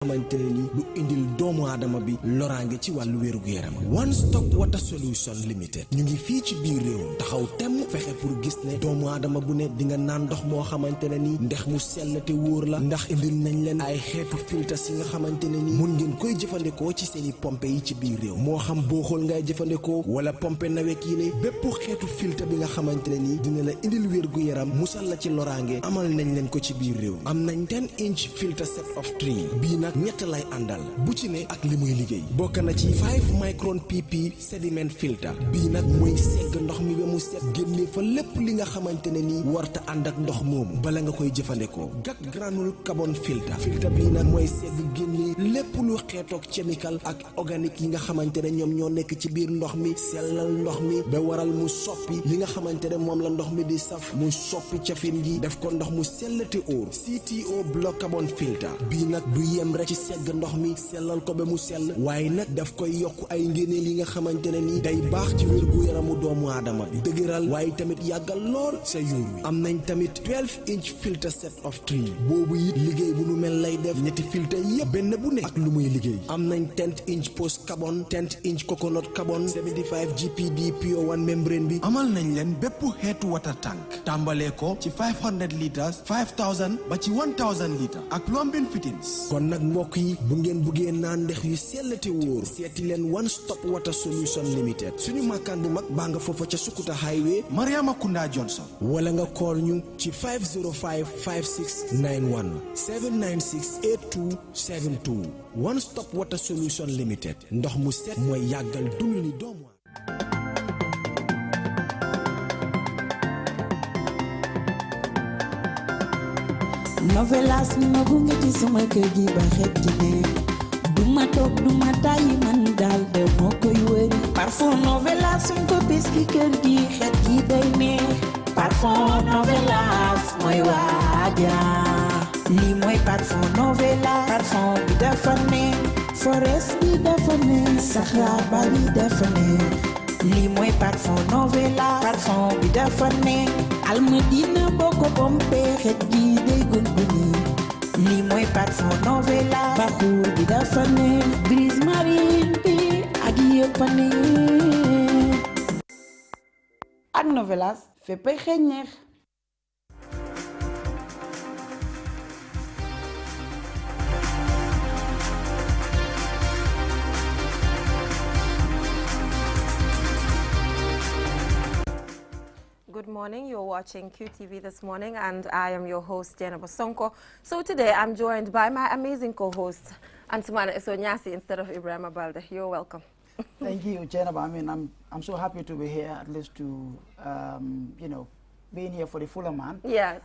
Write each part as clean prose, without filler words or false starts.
xamante ne ni lu indil doomu aadama bi loraange ci wàllu wérugu yaram. One Stop Water Solution Limited ñu ngi fii ci biir réew taxaw temm fexe pour gis ne doomu aadama bu ne di nga naan ndox moo xamante ne ni ndex mu sell te wóor la ndax indil nañ leen ay xeetu filtres yi nga xamante ne ni mun ngeen koy jëfandikoo ci seeni pompe yi ci biir réew moo xam booxool ngay jëfandikoo wala pompe nawet yi ne bépp xeetu filtre bi nga xamante ne ni dina la indil wérugu yaram musal la ci loraange amal nañ leen ko ci biir réew am nañ 10-inch filter set of 3 bii nag ñett lay àndal bu ci ne ak li muy liggéey bokk na ci 5 micron pp sediment filter bii nag mooy segg ndox mi ba mu set génne fa lépp li nga xamante ne ni warta ànd ak ndox moomu bala nga koy jëfandikoo gat granule carbon filter bii nag mooy segg génne lépp lu xeetoog chemical ak organique yi nga xamante ne ñoom ñoo nekk ci biir ndox mi sellal ndox mi ba waral mu soppi li nga xamante ne moom la ndox mi di saf mu soppi cafin gi def ko ndox mu sellate óor CTO block carbon filter bii nag du yem rek ci segg ndox mi sellal ko ba mu sell waaye nag daf koy yokk ay ngéneel yi nga xamante ne ni day baax ci wérgu yaramu doomu aadama bi dëgëral waaye tamit yàggal lool sa yuur wi am nañ tamit 12-inch filter set of 3 boobu it liggéey bu nu mel lay def ñetti filter yépp benn bu ne ak lu muy liggéey am nañ 10-inch post carbon 10-inch coconut carbon 75 GPD pure one membrane bi amal nañ leen bépp xeetu water tank tàmbalee ko ci 500 litres 5000 ba ci 1000 litres ak plumbing fittings kon nag mbokk yi bu ngeen buggee naan ndex yu sell te wóor seeti leen One Stop Water Solution Limited suñu makkaan bu mag baa nga foofa ca Sukuta Highway Mariama Kunda Johnson wala nga call ñu ci 505 5691 796 8272 One Stop Water Solution Limited ndox mu set mooy yàggal dund ni doomu Novelas ma gunge ci sama kër gi ba xet ci ne duma toog duma tàyyi man daal de moo koy wëri parfum Novelas suñ ko bis ki kër gi xet gi day neex parfum Novelas mooy waaja lii mooy parfum Novelas parfum bi dafa neex forest bi dafa neex saxaar bari dafa neex lii mooy parfum Novelas parfum bi dafa neex almadina boo ko pompe xet gi day gunguni lii mooy parfum Novelas baxuur bi dafa neex brise marine bi ak yëpp a neex ak Novelas féppay xeeñ neex. Good morning, you're watching QTV this morning and I am your host Jenna Bosonko. So today I'm joined by my amazing co-host Antumana Esonyasi instead of Ibrahim Abalde. You're welcome. Thank you, Jenna. I mean, I'm so happy to be here, at least to you know, being here for the fuller man. Yes.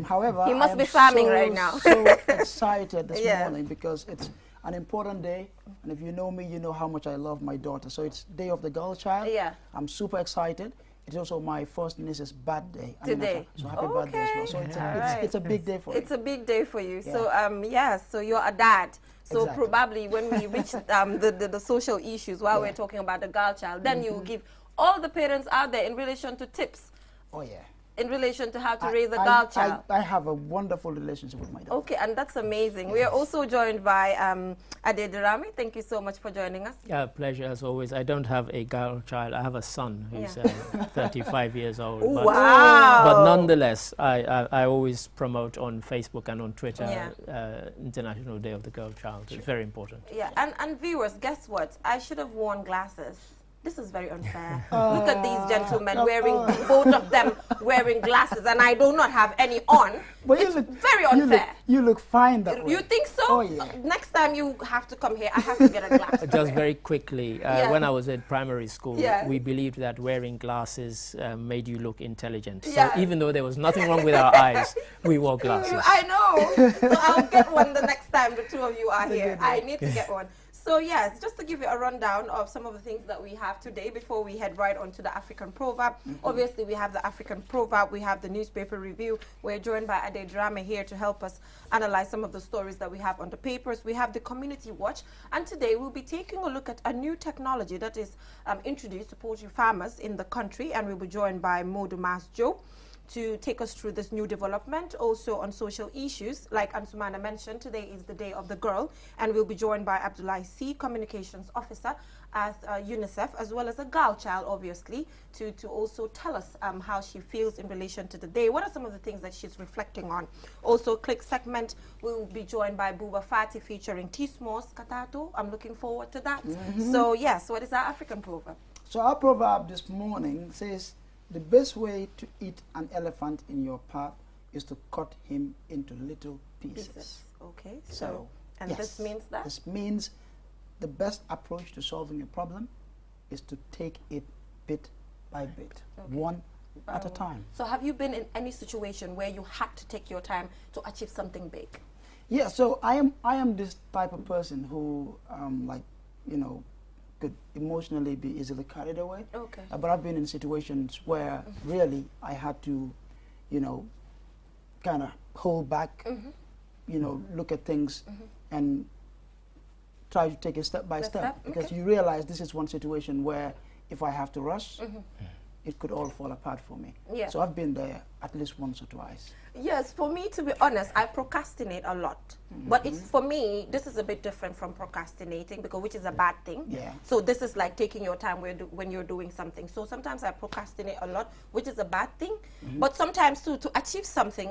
However, he must be farming right now. So excited this morning because it's an important day, and if you know me, you know how much I love my daughter. So it's Day of the Girl Child. Yeah. I'm super excited. It's also my first niece's birthday. Today. So happy birthday as well. So it's a big day for me. It's a big day for you. Yeah. So so you're a dad. So Exactly. probably when we reach the social issues while we're talking about the girl child, then you give all the parents out there in relation to tips. Oh yeah. In relation to how to raise a girl child. I have a wonderful relationship with my daughter. Okay, and that's amazing. We are also joined by Ade Durami. Thank you so much for joining us. Yeah, pleasure as always. I don't have a girl child. I have a son who's 35 years old. Ooh, but, wow. But nonetheless, I always promote on Facebook and on Twitter International Day of the Girl Child. It's very important. Yeah, and viewers, guess what? I should have worn glasses. This is very unfair. Look at these gentlemen wearing, both of them wearing glasses, and I do not have any on. But it's very unfair. You look fine that way. You think so? Oh, yeah. Next time you have to come here, I have to get a glass. Just very quickly, when I was in primary school, we believed that wearing glasses made you look intelligent. So even though there was nothing wrong with our eyes, we wore glasses. I know. So I'll get one the next time the two of you are here. I need to get one. So yes, just to give you a rundown of some of the things that we have today before we head right on to the African proverb. Obviously, we have the African proverb, we have the newspaper review. We're joined by Ade Drame here to help us analyze some of the stories that we have on the papers. We have the community watch, and today we'll be taking a look at a new technology that is introduced to poultry farmers in the country, and we'll be joined by Modu Masjo to take us through this new development, also on social issues. Like Ansumana mentioned, today is the Day of the Girl, and we'll be joined by Abdullahi C, Communications Officer at UNICEF, as well as a girl child, obviously, to also tell us how she feels in relation to the day. What are some of the things that she's reflecting on? Also, Clique segment, we'll be joined by Buba Fati featuring Tismos Katato. I'm looking forward to that. So, yes, what is our African proverb? So our proverb this morning says, the best way to eat an elephant in your path is to cut him into little pieces. Okay, So, and yes, this means that? This means the best approach to solving a problem is to take it bit by bit, one at a time. So have you been in any situation where you had to take your time to achieve something big? Yeah, so I am this type of person who, like, you know, could emotionally be easily carried away. Okay. But I've been in situations where really I had to, you know, kind of hold back, you know, look at things and try to take it step by step. Because you realize this is one situation where if I have to rush, it could all fall apart for me. Yeah. So I've been there at least once or twice. Yes, for me, to be honest, I procrastinate a lot. But it's, for me, this is a bit different from procrastinating, because which is a bad thing. Yeah. So this is like taking your time when you're doing something. So sometimes I procrastinate a lot, which is a bad thing. But sometimes too, to achieve something,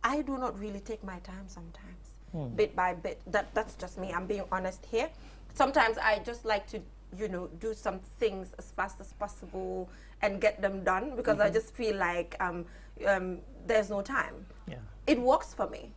I do not really take my time sometimes, bit by bit. That's just me. I'm being honest here. Sometimes I just like to, you know, do some things as fast as possible and get them done, because I just feel like there's no time. Yeah. It works for me,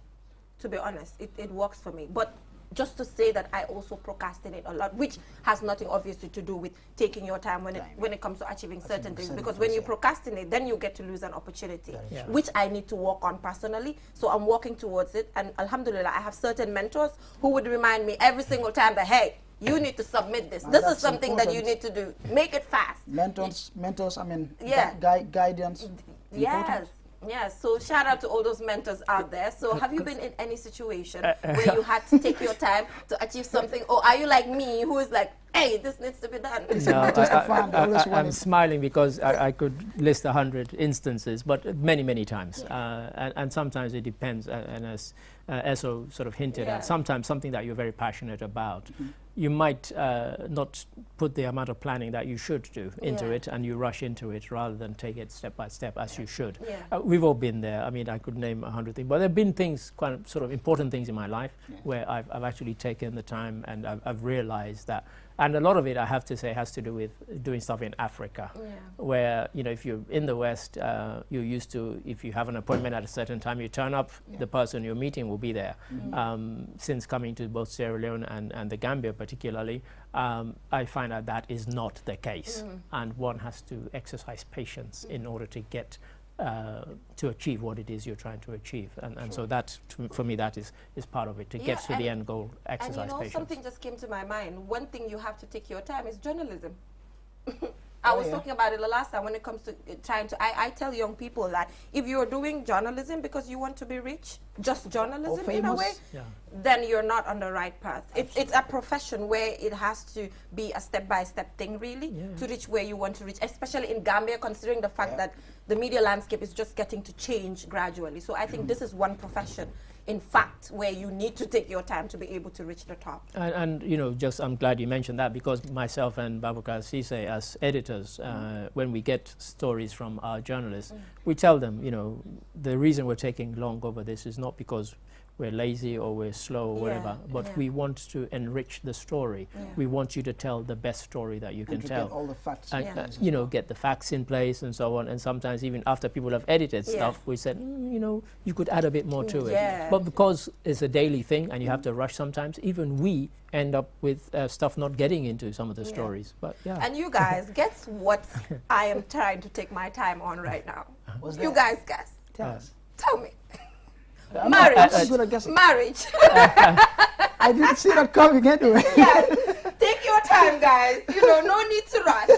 to be honest. It works for me. But just to say that I also procrastinate a lot, which has nothing obviously to do with taking your time when it comes to achieving certain things. Because when you procrastinate, then you get to lose an opportunity, which I need to work on personally. So I'm working towards it. And alhamdulillah, I have certain mentors who would remind me every single time that, hey, you need to submit this. This is something that you need to do. Make it fast. Mentors, I mean, Yeah. Guidance. Yes. Yes, so shout out to all those mentors out there. So have you been in any situation where you had to take your time to achieve something? Or are you like me, who is like, hey, this needs to be done? No, I'm smiling because I could list 100 instances, but many times. And sometimes it depends, and as Eso sort of hinted at, sometimes something that you're very passionate about, you might not put the amount of planning that you should do into it, and you rush into it rather than take it step by step as you should. We've all been there. I mean, I could name 100 things, but there have been things, quite sort of important things in my life where I've actually taken the time, and I've realized that. And a lot of it, I have to say, has to do with doing stuff in Africa, where, you know, if you're in the West, you're used to, if you have an appointment at a certain time, you turn up, the person you're meeting will be there. Since coming to both Sierra Leone and the Gambia particularly, I find that that is not the case. And one has to exercise patience in order to get to achieve what it is you're trying to achieve, and so that, for me, that is part of it, to get to the end goal. Exercise and you know, patience. something just came to my mind. One thing you have to take your time is journalism. I was talking about it the last time when it comes to trying to, I tell young people that if you're doing journalism because you want to be rich, just journalism in a way, then you're not on the right path. It's a profession where it has to be a step-by-step thing, really, to reach where you want to reach, especially in Gambia, considering the fact that the media landscape is just getting to change gradually. So I think this is one profession, in fact, where you need to take your time to be able to reach the top. And you know, just I'm glad you mentioned that, because myself and Babukar Sise, as editors, when we get stories from our journalists, we tell them, you know, the reason we're taking long over this is not because we're lazy or we're slow or whatever, but we want to enrich the story. We want you to tell the best story that you can tell. Get all the facts. And, you know, get the facts in place and so on. And sometimes even after people have edited stuff, we said, you know, you could add a bit more to it. But because it's a daily thing and you have to rush sometimes, even we end up with stuff not getting into some of the stories. But And you guys, guess what I am trying to take my time on right now? You guys guess. Tell us. Tell me. Marriage. Marriage. I didn't see that coming anyway. Yes. Take your time, guys. You know, no need to rush.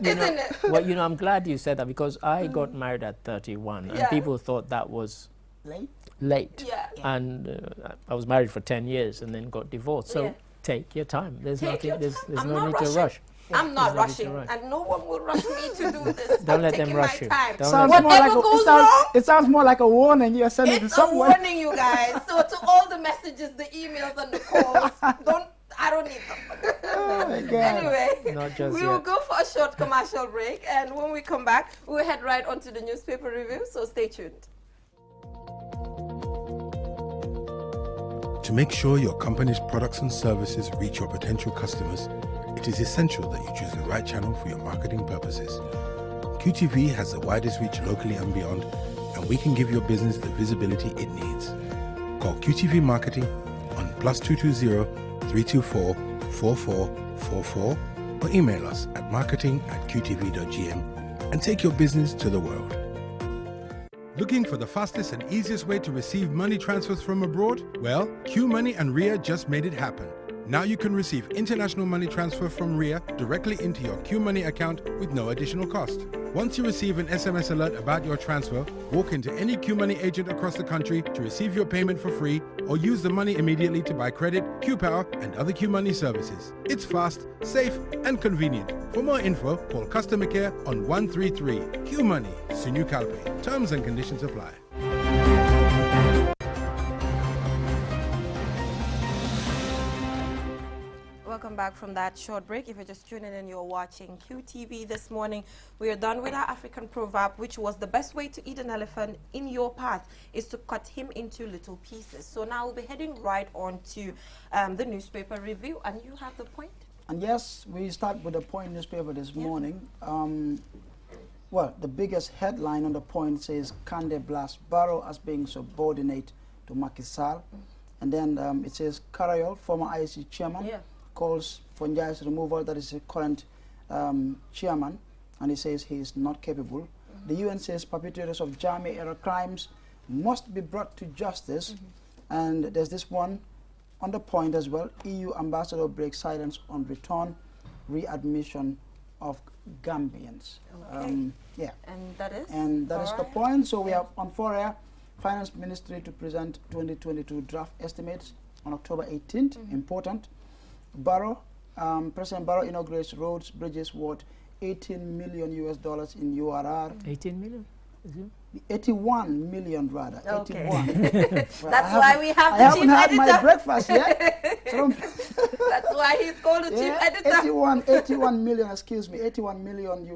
Isn't it? Well, you know, I'm glad you said that, because I got married at 31 and people thought that was late. And I was married for 10 years and then got divorced. So take your time. There's no need to rush. I'm not There's no reason rushing, to rush. and no one will rush me to do this. Don't I'm let them taking rush my you. time. Don't Sounds let more like Whatever goes it sounds, wrong, it sounds more like a warning you're sending to it's a someone. warning, you guys. So to all the messages, the emails, and the calls, I don't need them. Oh my God. Anyway, Not just we will yet. go for a short commercial break, and when we come back, we'll head right onto the newspaper review, so stay tuned. To make sure your company's products and services reach your potential customers, it is essential that you choose the right channel for your marketing purposes. QTV has the widest reach locally and beyond, and we can give your business the visibility it needs. Call QTV Marketing on +220 324 4444 or email us at marketing@qtv.gm and take your business to the world. Looking for the fastest and easiest way to receive money transfers from abroad? Well, Q Money and RIA just made it happen. Now you can receive international money transfer from RIA directly into your Q Money account with no additional cost. Once you receive an SMS alert about your transfer, walk into any Q Money agent across the country to receive your payment for free, or use the money immediately to buy credit, Q Power, and other Q Money services. It's fast, safe, and convenient. For more info, call customer care on 133. Q Money, Sinu Calpe. Terms and conditions apply. Welcome back from that short break. If you're just tuning in, you're watching QTV this morning. We are done with our African proverb, which was the best way to eat an elephant in your path is to cut him into little pieces. So now we'll be heading right on to the newspaper review, and you have the point. And yes, we start with the Point newspaper this morning. Well, the biggest headline on the Point says Kande blasts Barrow as being subordinate to Macky Sall. And then it says Karayol, former IEC chairman, calls for Njai's removal. That is the current chairman, and he says he is not capable. The UN says perpetrators of Jammeh-era crimes must be brought to justice. And there's this one on the Point as well. EU ambassador breaks silence on return readmission of Gambians. And that is? And that is the Point. So we have on 4 Finance Ministry to present 2022 draft estimates on October 18th. Important. Barrow, President Barrow inaugurates roads, bridges worth $18 million in URR. 18 million? Is it? 81 million rather. Okay. 81. Well, That's why we have I the haven't chief had editor. my breakfast yet. So That's why he's called the chief editor. 81 million, excuse me, $81 million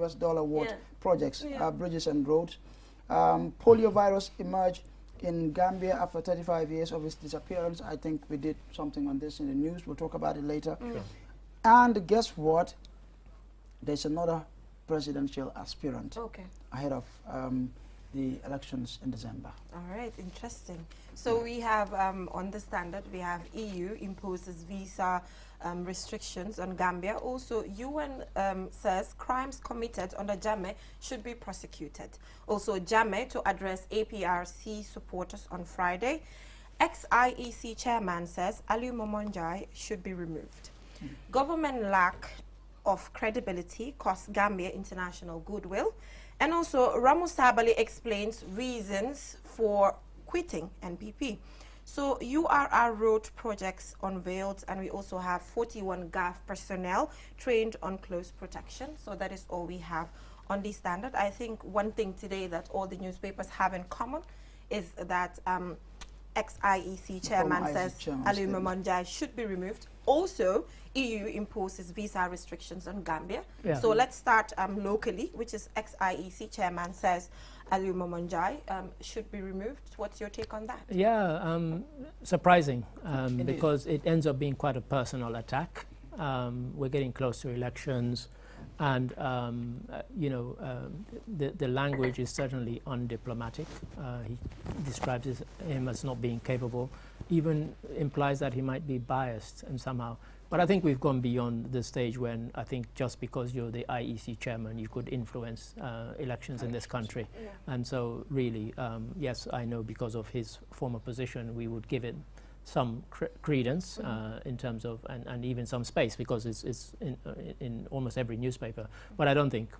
worth projects, bridges and roads. Polio virus emerged in Gambia after 35 years of its disappearance. I think we did something on this in the news. We'll talk about it later. And guess what? There's another presidential aspirant ahead of the elections in December. All right, interesting. So we have on the standard, we have EU imposes visa restrictions on Gambia. Also, UN says crimes committed under Jammeh should be prosecuted. Also, Jammeh to address APRC supporters on Friday. Ex-IEC chairman says Ali Momonjai should be removed. Government lack of credibility costs Gambia international goodwill. And also, Ramu Sabali explains reasons for quitting NPP. So URR road projects unveiled, and we also have 41 GAF personnel trained on close protection. So that is all we have on the standard. I think one thing today that all the newspapers have in common is that ex-IEC chairman says Ali Momonjai should be removed. Also, EU imposes visa restrictions on Gambia. So let's start locally, which is ex-IEC chairman says Ali Momonjai should be removed. What's your take on that? Yeah, surprising because it ends up being quite a personal attack. We're getting close to elections, and you know, the language is certainly undiplomatic. He describes him as not being capable, even implies that he might be biased and somehow. But I think we've gone beyond the stage when I think just because you're the IEC chairman, you could influence elections in this country. And so really, yes, I know because of his former position, we would give it some credence in terms of, and even some space, because it's in almost every newspaper. But I don't think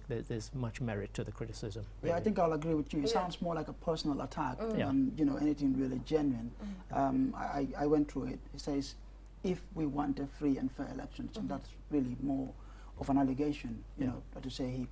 that there's much merit to the criticism. Yeah, really. I think I'll agree with you. It sounds more like a personal attack than anything really genuine. I went through it. It says, if we want a free and fair elections, and that's really more of an allegation, you know, to say he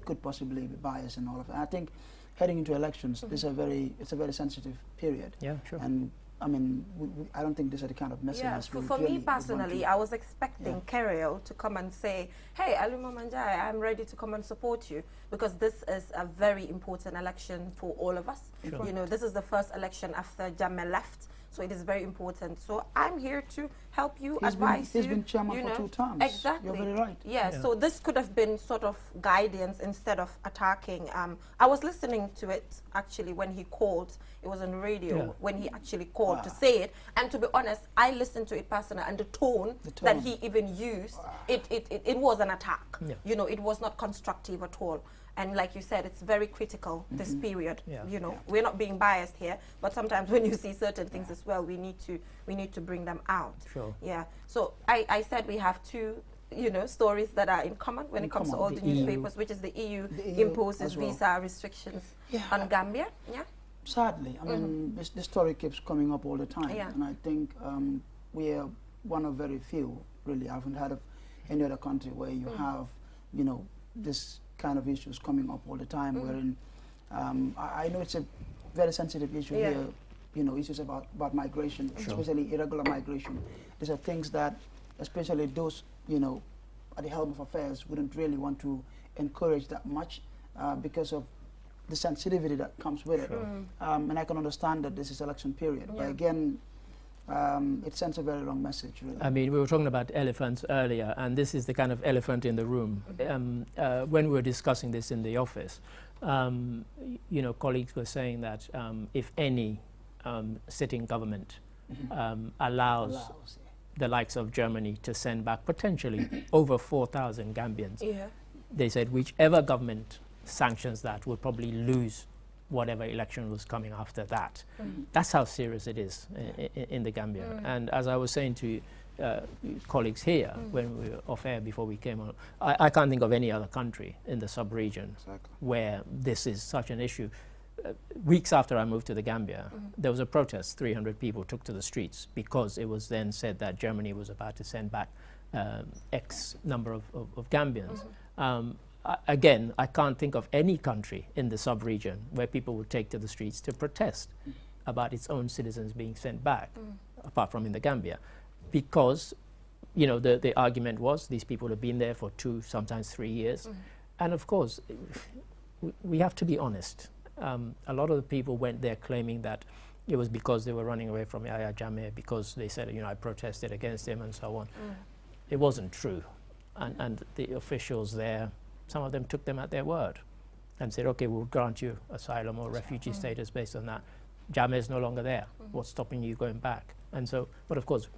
could possibly be biased and all of that. I think heading into elections, it's a very sensitive period. Yeah, sure. And I mean, I don't think these are the kind of messages. Yeah, for me personally, I was expecting Kerio to come and say, hey, Aluma Manjai, I'm ready to come and support you, because this is a very important election for all of us. Sure. You know, this is the first election after Jammeh left, so it is very important. So I'm here to help you, advise you. He's been chairman for 2 terms. Exactly. You're very right. Yeah, so this could have been sort of guidance instead of attacking. I was listening to it actually when he called. It was on radio when he actually called to say it. And to be honest, I listened to it personally, and the tone that he even used, it was an attack. Yeah. You know, it was not constructive at all. And like you said, it's very critical, this period. You know, we're not being biased here, but sometimes when you see certain things as well, we need to bring them out. Sure. Yeah. So I said we have 2, you know, stories that are in common when it comes to all the newspapers, which is the EU imposes visa restrictions on Gambia. Yeah. Sadly, I mean, this story keeps coming up all the time, and I think we are one of very few. Really, I haven't heard of any other country where you have, you know, this kind of issues coming up all the time. Wherein I know it's a very sensitive issue here. You know, issues about migration, especially irregular migration. These are things that, especially those, you know, at the helm of affairs, wouldn't really want to encourage that much because of the sensitivity that comes with it. And I can understand that this is election period, but again, it sends a very wrong message, really. I mean, we were talking about elephants earlier, and this is the kind of elephant in the room. When we were discussing this in the office, you know, colleagues were saying that if any sitting government allows the likes of Germany to send back potentially over 4,000 Gambians, they said whichever government sanctions that will probably lose whatever election was coming after that. That's how serious it is in the Gambia. And as I was saying to colleagues here when we were off air before we came on, I can't think of any other country in the sub-region where this is such an issue. Weeks after I moved to the Gambia, there was a protest. 300 people took to the streets because it was then said that Germany was about to send back X number of Gambians. Again, I can't think of any country in the sub-region where people would take to the streets to protest about its own citizens being sent back, apart from in the Gambia, because, you know, the argument was these people have been there for 2, sometimes 3 years. And of course, we have to be honest. A lot of the people went there claiming that it was because they were running away from Yahya Jammeh, because they said, you know, I protested against him and so on. It wasn't true. And the officials there, some of them took them at their word and said, okay, we'll grant you asylum or refugee status based on that. Jammeh is no longer there. What's stopping you going back? And so, but of course,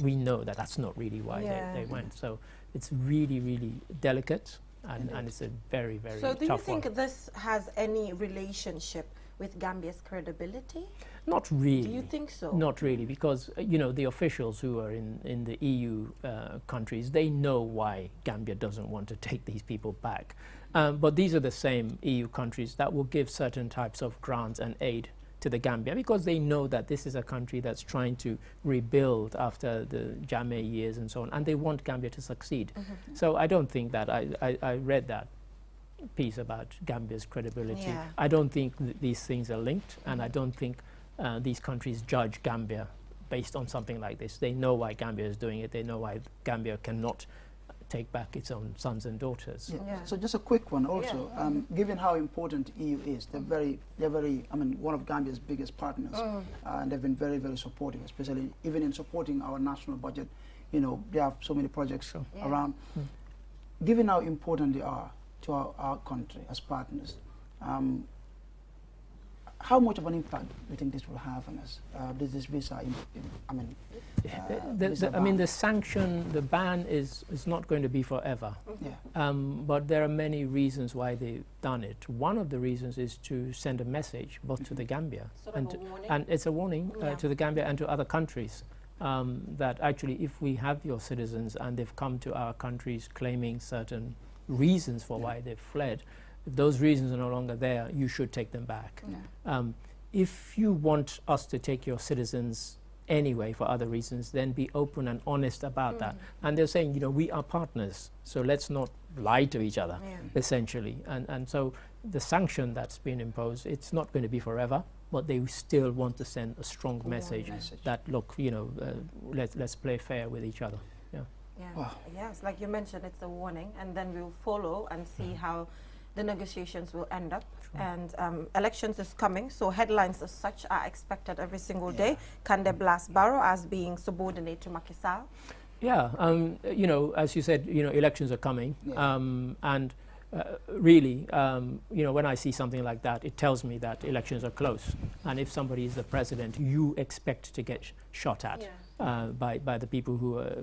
we know that that's not really why they went. So it's really, really delicate, and it's a very, very tough one. So do you think this has any relationship with Gambia's credibility? Not really. Do you think so? Not really, because you know, the officials who are in the EU countries, they know why Gambia doesn't want to take these people back. But these are the same EU countries that will give certain types of grants and aid to the Gambia, because they know that this is a country that's trying to rebuild after the Jammeh years and so on, and they want Gambia to succeed. So I don't think that, I read that piece about Gambia's credibility. I don't think these things are linked, and I don't think these countries judge Gambia based on something like this. They know why Gambia is doing it. They know why Gambia cannot take back its own sons and daughters. So just a quick one also. Given how important EU is, they're very, I mean, one of Gambia's biggest partners, and they've been very, very supportive, especially even in supporting our national budget. You know, they have so many projects around. Given how important they are to our country as partners, how much of an impact do you think this will have on us? This visa, the sanction, the ban is not going to be forever. But there are many reasons why they've done it. One of the reasons is to send a message both to the Gambia, and it's a warning to the Gambia and to other countries, that actually if we have your citizens and they've come to our countries claiming certain reasons for why they've fled, if those reasons are no longer there, you should take them back. If you want us to take your citizens anyway for other reasons, then be open and honest about that. And they're saying, you know, we are partners, so let's not lie to each other, essentially. And so the sanction that's been imposed, it's not going to be forever, but they still want to send a strong message that, look, you know, let's play fair with each other. Yeah. Wow. Yes, like you mentioned, it's a warning, and then we'll follow and see how the negotiations will end up. And elections is coming, so headlines as such are expected every single day. Can they blast Barrow as being subordinate to Macky Sall? Yeah, you know, as you said, you know, elections are coming, and really, you know, when I see something like that, it tells me that elections are close. And if somebody is the president, you expect to get shot at by the people who are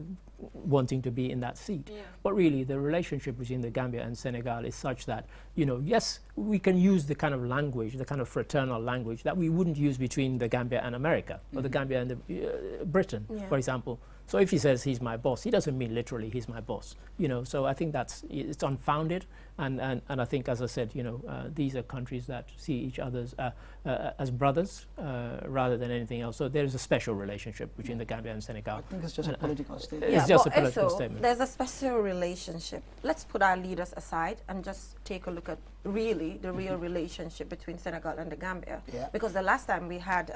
wanting to be in that seat. But really, the relationship between the Gambia and Senegal is such that, you know, yes, we can use the kind of language, the kind of fraternal language that we wouldn't use between the Gambia and America, or the Gambia and Britain, for example. So if he says he's my boss, he doesn't mean literally he's my boss, you know. So I think it's unfounded, and I think, as I said, you know, these are countries that see each other as brothers rather than anything else. So there's a special relationship between the Gambia and Senegal. I think it's just a political statement. It's just a political statement. There's a special relationship. Let's put our leaders aside and just take a look at really the real relationship between Senegal and the Gambia. Because the last time we had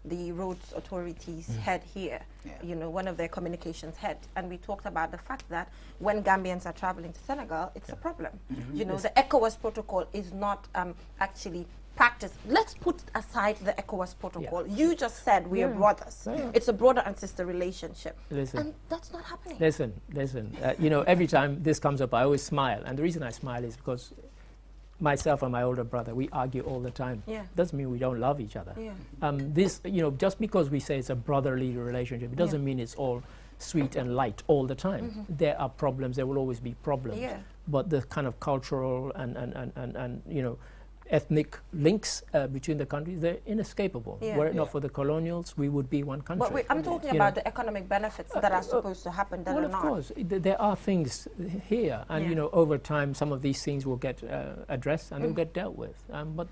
the roads authorities head here, you know, one of their communications head, and we talked about the fact that when Gambians are traveling to Senegal, it's a problem. You know, the ECOWAS protocol is not actually practiced. Let's put aside the ECOWAS protocol. You just said we are brothers. It's a brother and sister relationship. And that's not happening. Listen. You know, every time this comes up, I always smile. And the reason I smile is because myself and my older brother, we argue all the time. Doesn't mean we don't love each other. This, you know, just because we say it's a brotherly relationship, it doesn't mean it's all sweet and light all the time. There are problems. There will always be problems. But the kind of cultural and you know, ethnic links between the countries, they're inescapable. Were it not for the colonials, we would be one country. But I'm talking about the economic benefits that are supposed to happen that well, are of not. course, there are things here, and you know, over time, some of these things will get addressed and they'll get dealt with. But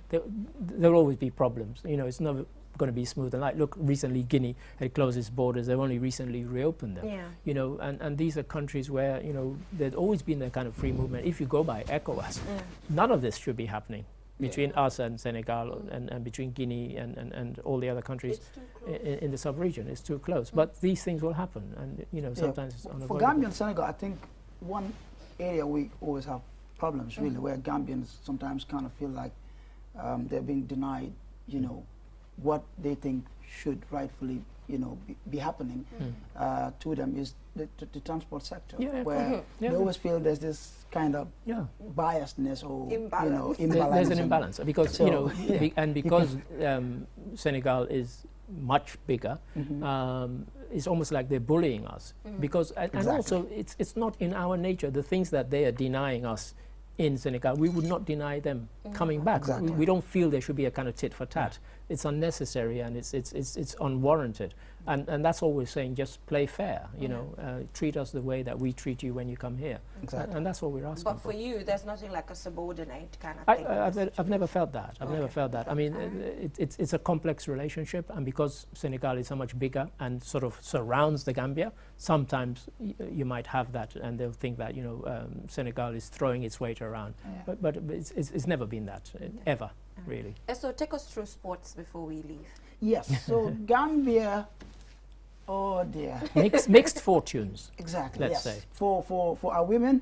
there'll always be problems. You know, it's never going to be smooth and light. Look, recently Guinea had closed its borders. They've only recently reopened them. You know, and these are countries where, you know, there's always been that kind of free movement. If you go by ECOWAS, none of this should be happening between us and Senegal and between Guinea and all the other countries in the sub-region. It's too close. But these things will happen, and you know, sometimes it's unavoidable. For Gambia and Senegal, I think one area we always have problems, really, where Gambians sometimes kind of feel like they're being denied, you know, what they think should rightfully, you know, be happening to them is the transport sector, where they always feel there's this kind of biasness or imbalance. You know, imbalance. There's an imbalance because so, you know, and because Senegal is much bigger, it's almost like they're bullying us because and also it's not in our nature. The things that they are denying us in Senegal, we would not deny them coming back. We don't feel there should be a kind of tit for tat. It's unnecessary and it's unwarranted. And that's all we're saying, just play fair, you know, treat us the way that we treat you when you come here. And that's what we're asking But for you, there's nothing like a subordinate kind of thing. I've never felt that. I've never felt that. I mean, it's a complex relationship, and because Senegal is so much bigger and sort of surrounds the Gambia, sometimes you might have that, and they'll think that, you know, Senegal is throwing its weight around. But it's never been that, ever, really. So take us through sports before we leave. Yes, so Gambia, oh dear. Mixed fortunes. Exactly, let's say. For our women,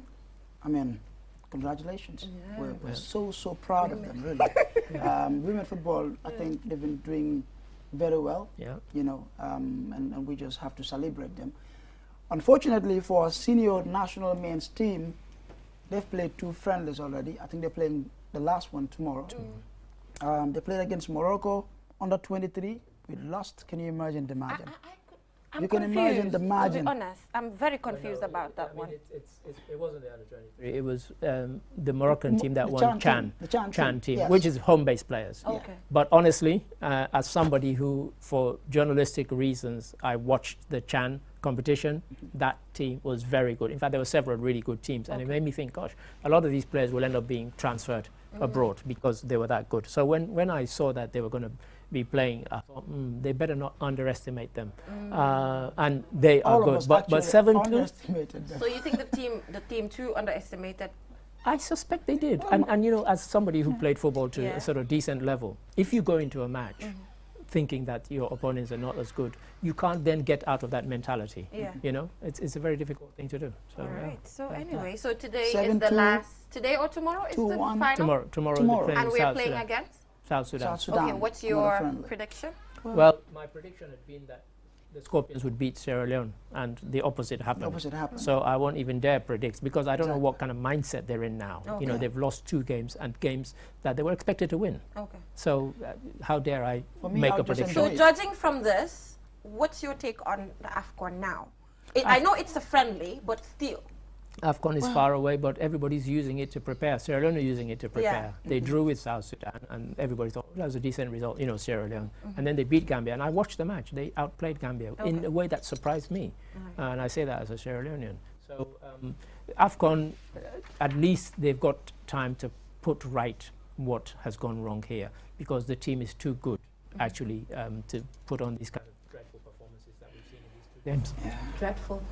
I mean, congratulations. We're so proud of them, really. Women football, I think they've been doing very well, you know, and we just have to celebrate them. Unfortunately, for our senior national men's team, they've played 2 friendlies already. I think they're playing the last one tomorrow. They played against Morocco, under 23. We lost. Can you imagine the margin? I'm can confused, imagine the margin. To be honest, I'm very confused about that one. It wasn't the under 23. It was the Moroccan team that won Chan team, yes. which is home-based players. But honestly, as somebody who, for journalistic reasons, I watched the Chan competition, that team was very good. In fact, there were several really good teams, and it made me think, gosh, a lot of these players will end up being transferred abroad because they were that good. So when I saw that they were going to be playing, I thought, they better not underestimate them. And they are good. But 7-2. So you think the team too underestimated? I suspect they did. And you know, as somebody who played football to a sort of decent level, if you go into a match thinking that your opponents are not as good, you can't then get out of that mentality. You know, it's a very difficult thing to do. So, all right. So anyway, so today is the last. Today or tomorrow is the final. Tomorrow. And we are playing against South Sudan. Okay, what's your prediction? Well, my prediction had been that the Scorpions would beat Sierra Leone, and the opposite happened. So I won't even dare predict, because I don't know what kind of mindset they're in now. You know, they've lost 2 games, and games that they were expected to win. So how dare I make a prediction? So judging from this, what's your take on the AFCON now? I know it's a friendly, but still. AFCON is far away, but everybody's using it to prepare. Sierra Leone are using it to prepare. They drew with South Sudan, and everybody thought that was a decent result, you know, Sierra Leone. And then they beat Gambia, and I watched the match. They outplayed Gambia in a way that surprised me. And I say that as a Sierra Leonean. So AFCON, at least they've got time to put right what has gone wrong here, because the team is too good, actually, to put on these kind of dreadful performances that we've seen in these 2 games. Dreadful.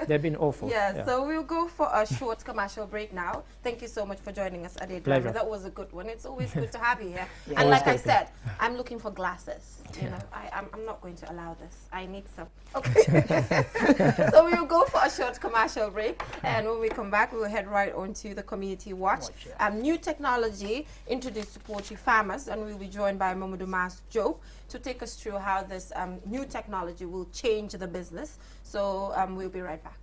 They've been awful. So we'll go for a short commercial break now. Thank you so much for joining us, Ade. Pleasure. That was a good one. It's always good to have you here. And like I said, I'm looking for glasses. You know, I'm not going to allow this. I need some. Okay. So we will go for a short commercial break, and when we come back, we will head right on to the Community Watch. New technology introduced to poultry farmers, and we'll be joined by Mamadou Mas Joe to take us through how this new technology will change the business. So we'll be right back.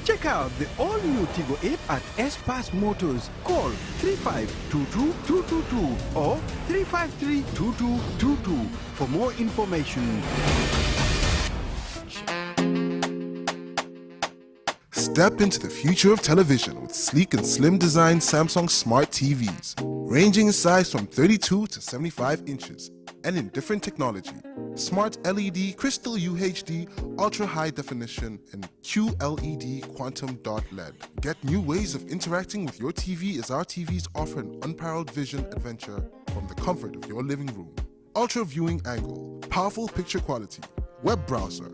Check out the all-new Tigo 8 at S-Pass Motors. Call 3522-222 or 353-2222 for more information. Step into the future of television with sleek and slim design Samsung Smart TVs, ranging in size from 32 to 75 inches and in different technology. Smart LED, Crystal UHD, Ultra High Definition, and QLED Quantum Dot LED. Get new ways of interacting with your TV as our TVs offer an unparalleled vision adventure from the comfort of your living room. Ultra viewing angle, powerful picture quality, web browser,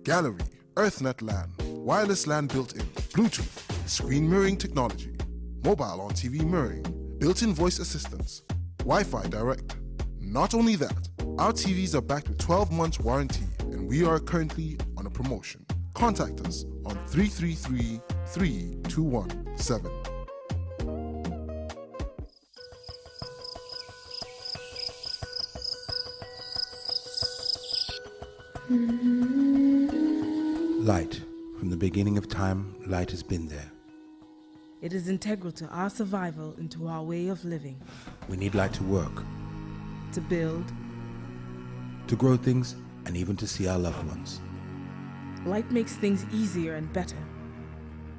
gallery, EarthNet LAN, wireless LAN built-in, Bluetooth, screen mirroring technology, mobile on TV mirroring, built-in voice assistance, Wi-Fi direct. Not only that, our TVs are backed with 12 months warranty, and we are currently on a promotion. Contact us on 333-3217. Light. From the beginning of time, light has been there. It is integral to our survival and to our way of living. We need light to work, To build, to grow things, and even to see our loved ones. light makes things easier and better.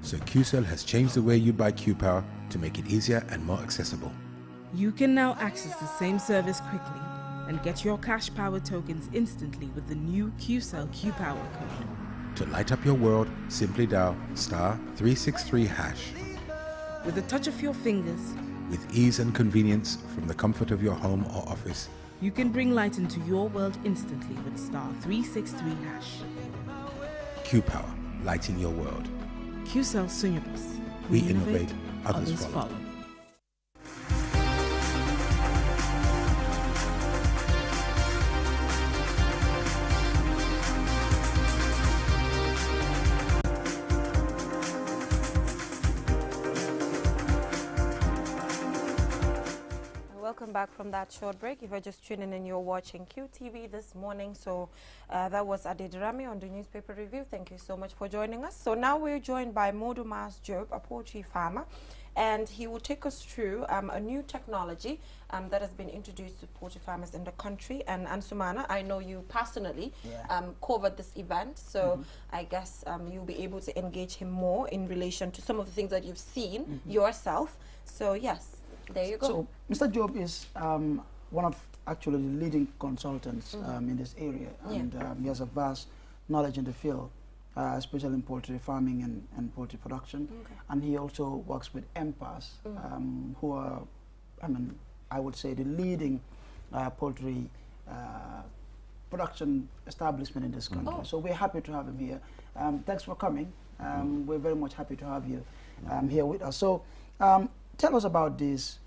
So QCell has changed the way you buy Q-Power to make it easier and more accessible. You can now access the same service quickly and get your cash power tokens instantly with the new QCell Q-Power code. To light up your world, simply dial *363#. With a touch of your fingers, With ease and convenience from the comfort of your home or office, you can bring light into your world instantly with *363#. Q-Power, lighting your world. QCell Sunyabus. We innovate, others follow. Welcome back from that short break. If you're just tuning in, you're watching QTV this morning. So that was Adedirami on the newspaper review. Thank you so much for joining us. So now we're joined by Modu Mas Job, a poultry farmer, and he will take us through a new technology that has been introduced to poultry farmers in the country. And Ansumana, I know you personally covered this event, so I guess you'll be able to engage him more in relation to some of the things that you've seen yourself. So yes, there you go. So Mr. Job is one of actually the leading consultants in this area, and he has a vast knowledge in the field, especially in poultry farming and poultry production. And he also works with MPAS, who are, I would say, the leading poultry production establishment in this country. So we're happy to have him here. Thanks for coming. We're very much happy to have you here with us. So tell us about this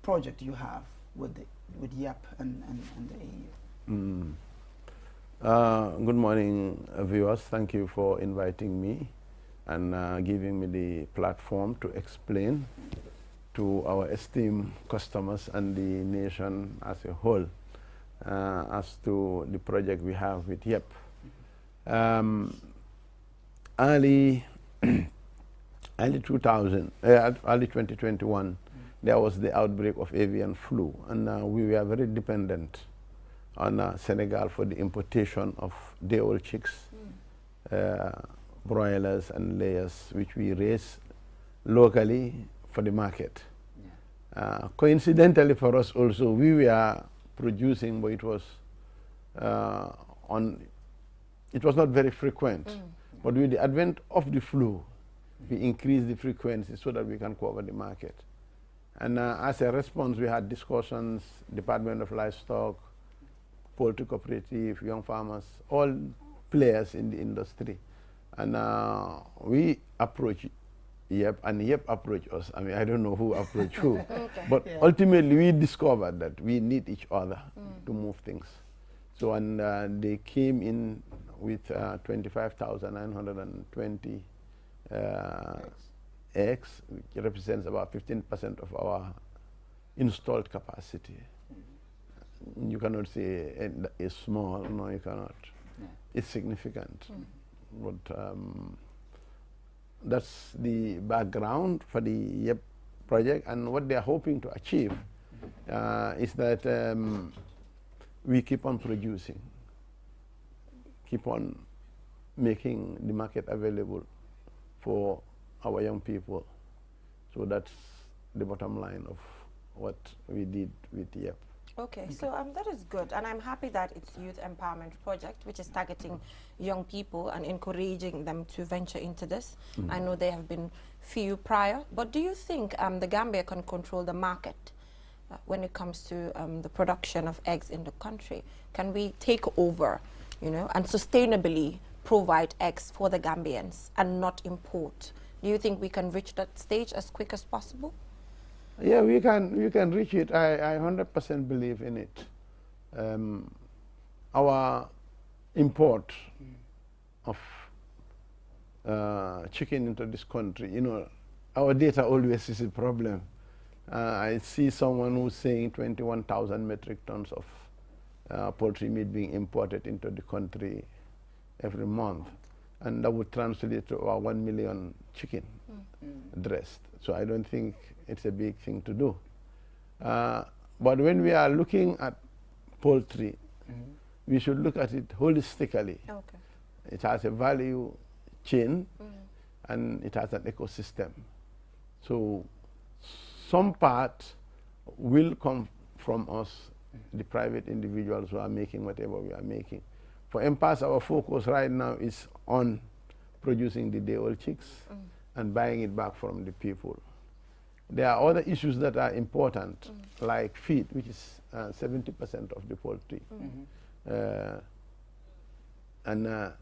project you have with YEP and the AU. Good morning, viewers. Thank you for inviting me and giving me the platform to explain to our esteemed customers and the nation as a whole as to the project we have with YEP. Early 2021, there was the outbreak of avian flu, and we were very dependent on Senegal for the importation of day-old chicks, broilers and layers, which we raise locally for the market. Coincidentally for us also, we were producing, but it was not very frequent. But with the advent of the flu, we increased the frequency so that we can cover the market. And as a response, we had discussions, Department of Livestock, Poultry Cooperative, young farmers, all players in the industry. And we approached YEP, and YEP approached us. I mean, I don't know who approached who. But ultimately, we discovered that we need each other to move things. So, and they came in with 25,920 eggs, which represents about 15% of our installed capacity. You cannot say it's small, no, you cannot. It's significant. But that's the background for the YEP project, and what they're hoping to achieve is that we keep on producing, keep on making the market available for our young people. So that's the bottom line of what we did with YEP. Okay, so that is good, and I'm happy that it's Youth Empowerment Project, which is targeting young people and encouraging them to venture into this. I know there have been few prior, but do you think the Gambia can control the market when it comes to the production of eggs in the country? Can we take over, and sustainably provide eggs for the Gambians and not import? Do you think we can reach that stage as quick as possible? Yeah, we can reach it. I 100% believe in it. Our import of chicken into this country, our data always is a problem. I see someone who's saying 21,000 metric tons of poultry meat being imported into the country every month, and that would translate to about 1 million chicken dressed. So I don't think it's a big thing to do. But when we are looking at poultry, we should look at it holistically. Okay. It has a value chain and it has an ecosystem. So some part will come from us, the private individuals who are making whatever we are making. For MPAS, our focus right now is on producing the day-old chicks and buying it back from the people. There are other issues that are important, like feed, which is 70% of the poultry. And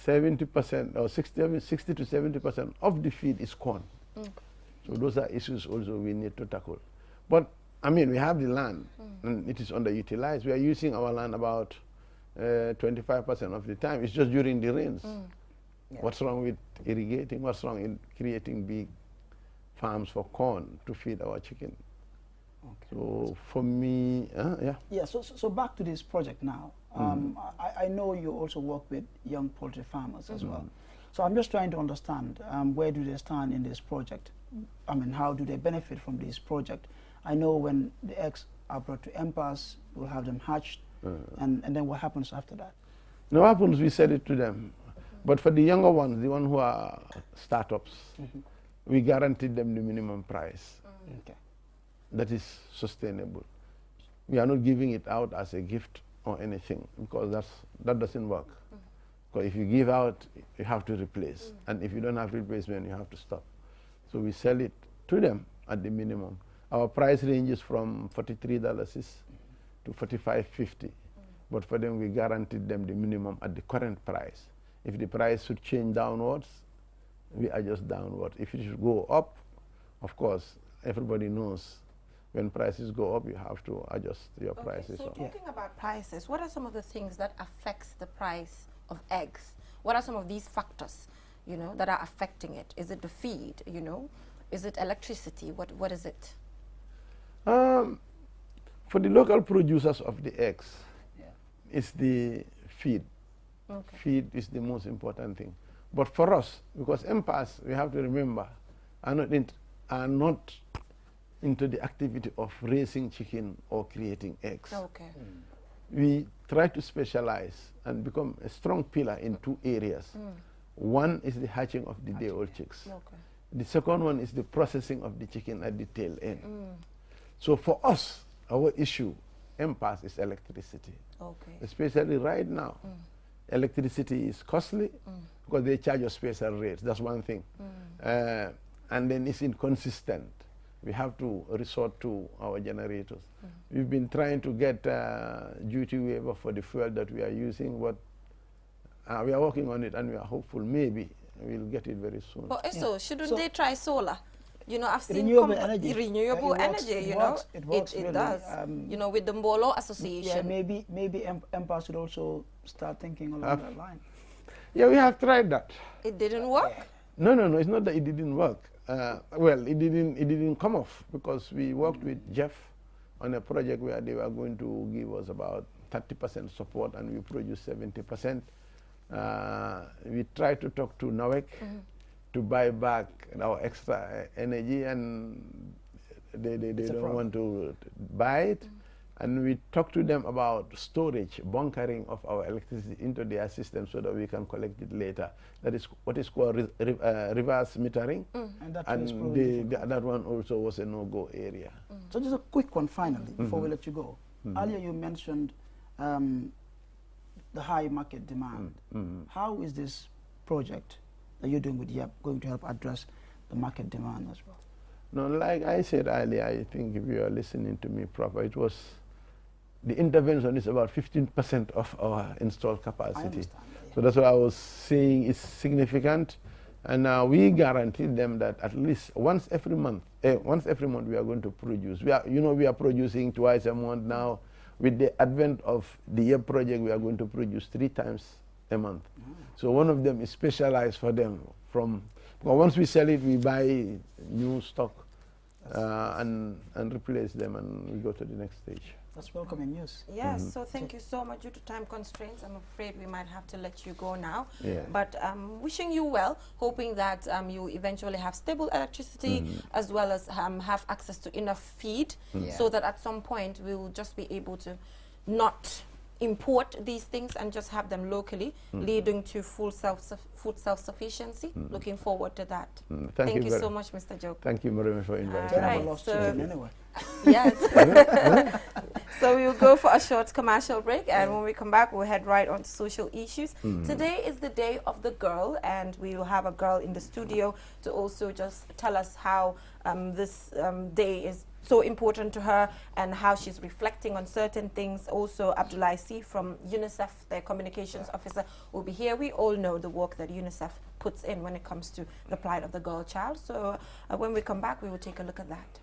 70% or 60 to 70% of the feed is corn. So those are issues also we need to tackle. But I mean, we have the land and it is underutilized. We are using our land about 25% of the time. It's just during the rains. What's wrong with irrigating? What's wrong in creating big farms for corn to feed our chicken? So for me, yeah. Yeah, so back to this project now. I know you also work with young poultry farmers as well. So I'm just trying to understand where do they stand in this project? I mean, how do they benefit from this project? I know when the eggs are brought to MPAS, we'll have them hatched, and then what happens after that? No, what happens, we sell it to them. But for the younger ones, the ones who are startups, we guarantee them the minimum price. Okay. That is sustainable. We are not giving it out as a gift or anything, because that doesn't work. Because if you give out, you have to replace. And if you don't have replacement, you have to stop. So we sell it to them at the minimum. Our price ranges from $43 to $45.50. But for them, we guaranteed them the minimum at the current price. If the price should change downwards, we adjust downwards. If it should go up, of course, everybody knows when prices go up, you have to adjust your prices. So talking about prices, what are some of the things that affects the price of eggs? What are some of these factors, you know, that are affecting it? Is it the feed, you know? Is it electricity? What is it? For the local producers of the eggs, it's the feed. Feed is the most important thing. But for us, because MPAS, we have to remember, are not into the activity of raising chicken or creating eggs. We try to specialize and become a strong pillar in two areas. One is the hatching of the day-old chicks. The second one is the processing of the chicken at the tail end. So for us, our issue, MPAS, is electricity. Especially right now. Electricity is costly because they charge us special rates. That's one thing. And then it's inconsistent. We have to resort to our generators. We've been trying to get duty waiver for the fuel that we are using, but we are working on it, and we are hopeful maybe we'll get it very soon. But also, shouldn't they try solar? You know, I've seen renewable energy. Renewable energy, you know, it works it really. does. You know, with the Mbolo Association. Yeah, maybe MPAS should also start thinking along that line. Yeah, we have tried that. It didn't work? No, it's not that it didn't work. Well, it didn't come off because we worked with Jeff on a project where they were going to give us about 30% support, and we produced 70%. We tried to talk to NOEC to buy back our extra energy, and they don't want to buy it. And we talked to them about storage, bunkering of our electricity into their system so that we can collect it later. That is what is called reverse metering. And that one also was a no-go area. So just a quick one finally, before we let you go. Earlier you mentioned the high market demand. How is this project that you're doing with YEP going to help address the market demand as well? No, like I said earlier, I think if you are listening to me proper, it was the intervention is about 15% of our installed capacity. So that's what I was saying is significant. And we guaranteed them that at least once every month we are going to produce. We are producing twice a month now. With the advent of the YEP project, we are going to produce 3 times a month. So one of them is specialized for them. Well, once we sell it, we buy new stock and replace them, and we go to the next stage. That's welcoming news. Yes, so thank you so much. Due to time constraints, I'm afraid we might have to let you go now. Yeah. But wishing you well, hoping that you eventually have stable electricity as well as have access to enough feed so that at some point we will just be able to not import these things and just have them locally, leading to food self-sufficiency. Looking forward to that. Thank you so much, Mr. Job. Thank you very much for inviting me. Right, so anyway. Yes. So we'll go for a short commercial break, and when we come back, we'll head right on to social issues. Today is the Day of the Girl, and we will have a girl in the studio to also just tell us how this day is so important to her and how she's reflecting on certain things. Also, Abdullah C from UNICEF, their communications officer, will be here. We all know the work that UNICEF puts in when it comes to the plight of the girl child. So when we come back, we will take a look at that.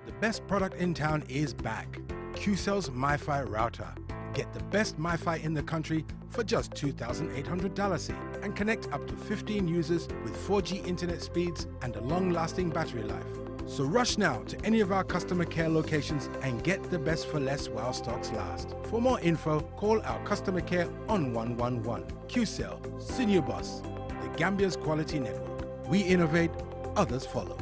The best product in town is back. QCell's MiFi router. Get the best MiFi in the country for just $2,800 and connect up to 15 users with 4G internet speeds and a long-lasting battery life. So rush now to any of our customer care locations and get the best for less while stocks last. For more info, call our customer care on 111. QCell, Senior Boss, the Gambia's quality network. We innovate, others follow.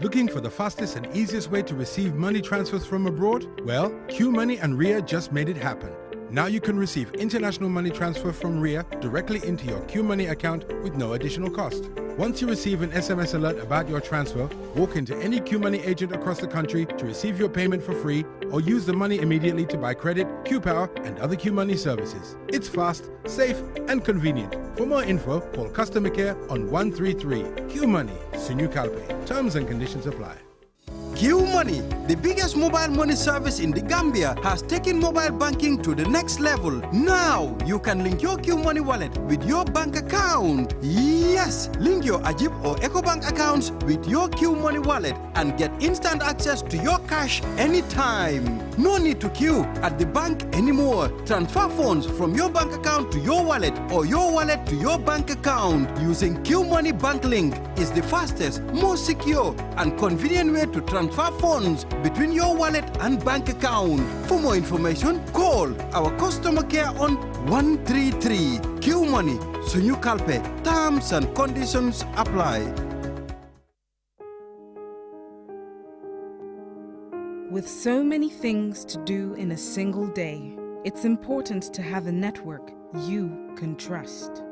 Looking for the fastest and easiest way to receive money transfers from abroad? Well, Q Money and Ria just made it happen. Now you can receive international money transfer from Ria directly into your Q Money account with no additional cost. Once you receive an SMS alert about your transfer, walk into any Q Money agent across the country to receive your payment for free, or use the money immediately to buy credit, Q Power, and other Q Money services. It's fast, safe, and convenient. For more info, call customer care on 133. Q Money, Sinu Calpe. Terms and conditions apply. Q Money, the biggest mobile money service in the Gambia, has taken mobile banking to the next level. Now, you can link your Q Money wallet with your bank account. Yes, link your Ajib or EcoBank accounts with your Q Money wallet and get instant access to your cash anytime. No need to queue at the bank anymore. Transfer funds from your bank account to your wallet or your wallet to your bank account using Q Money Bank Link is the fastest, most secure, and convenient way to transfer funds between your wallet and bank account. For more information, call our customer care on 133. Q Money, Sunu Kalpe. Terms and conditions apply. With so many things to do in a single day, it's important to have a network you can trust.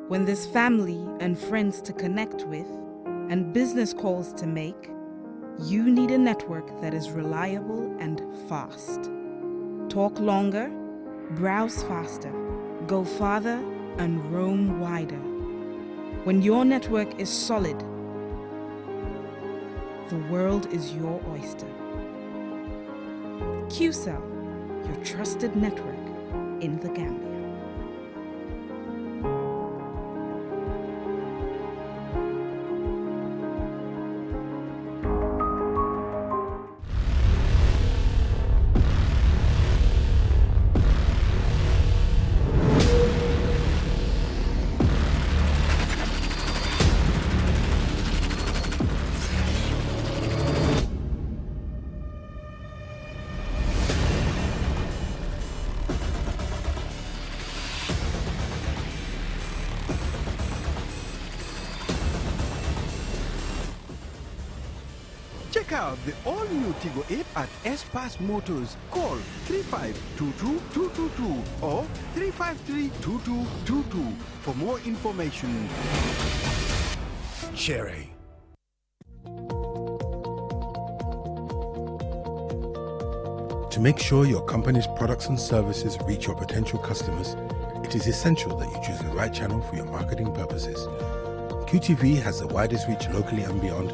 When there's family and friends to connect with and business calls to make, you need a network that is reliable and fast. Talk longer, browse faster, go farther, and roam wider. When your network is solid, the world is your oyster. QCell, your trusted network in the Gambia. Check out the all-new Tigo 8 at S-Pass Motors. Call 3522-222 or 353-2222 for more information. Cherry. To make sure your company's products and services reach your potential customers, it is essential that you choose the right channel for your marketing purposes. QTV has the widest reach locally and beyond,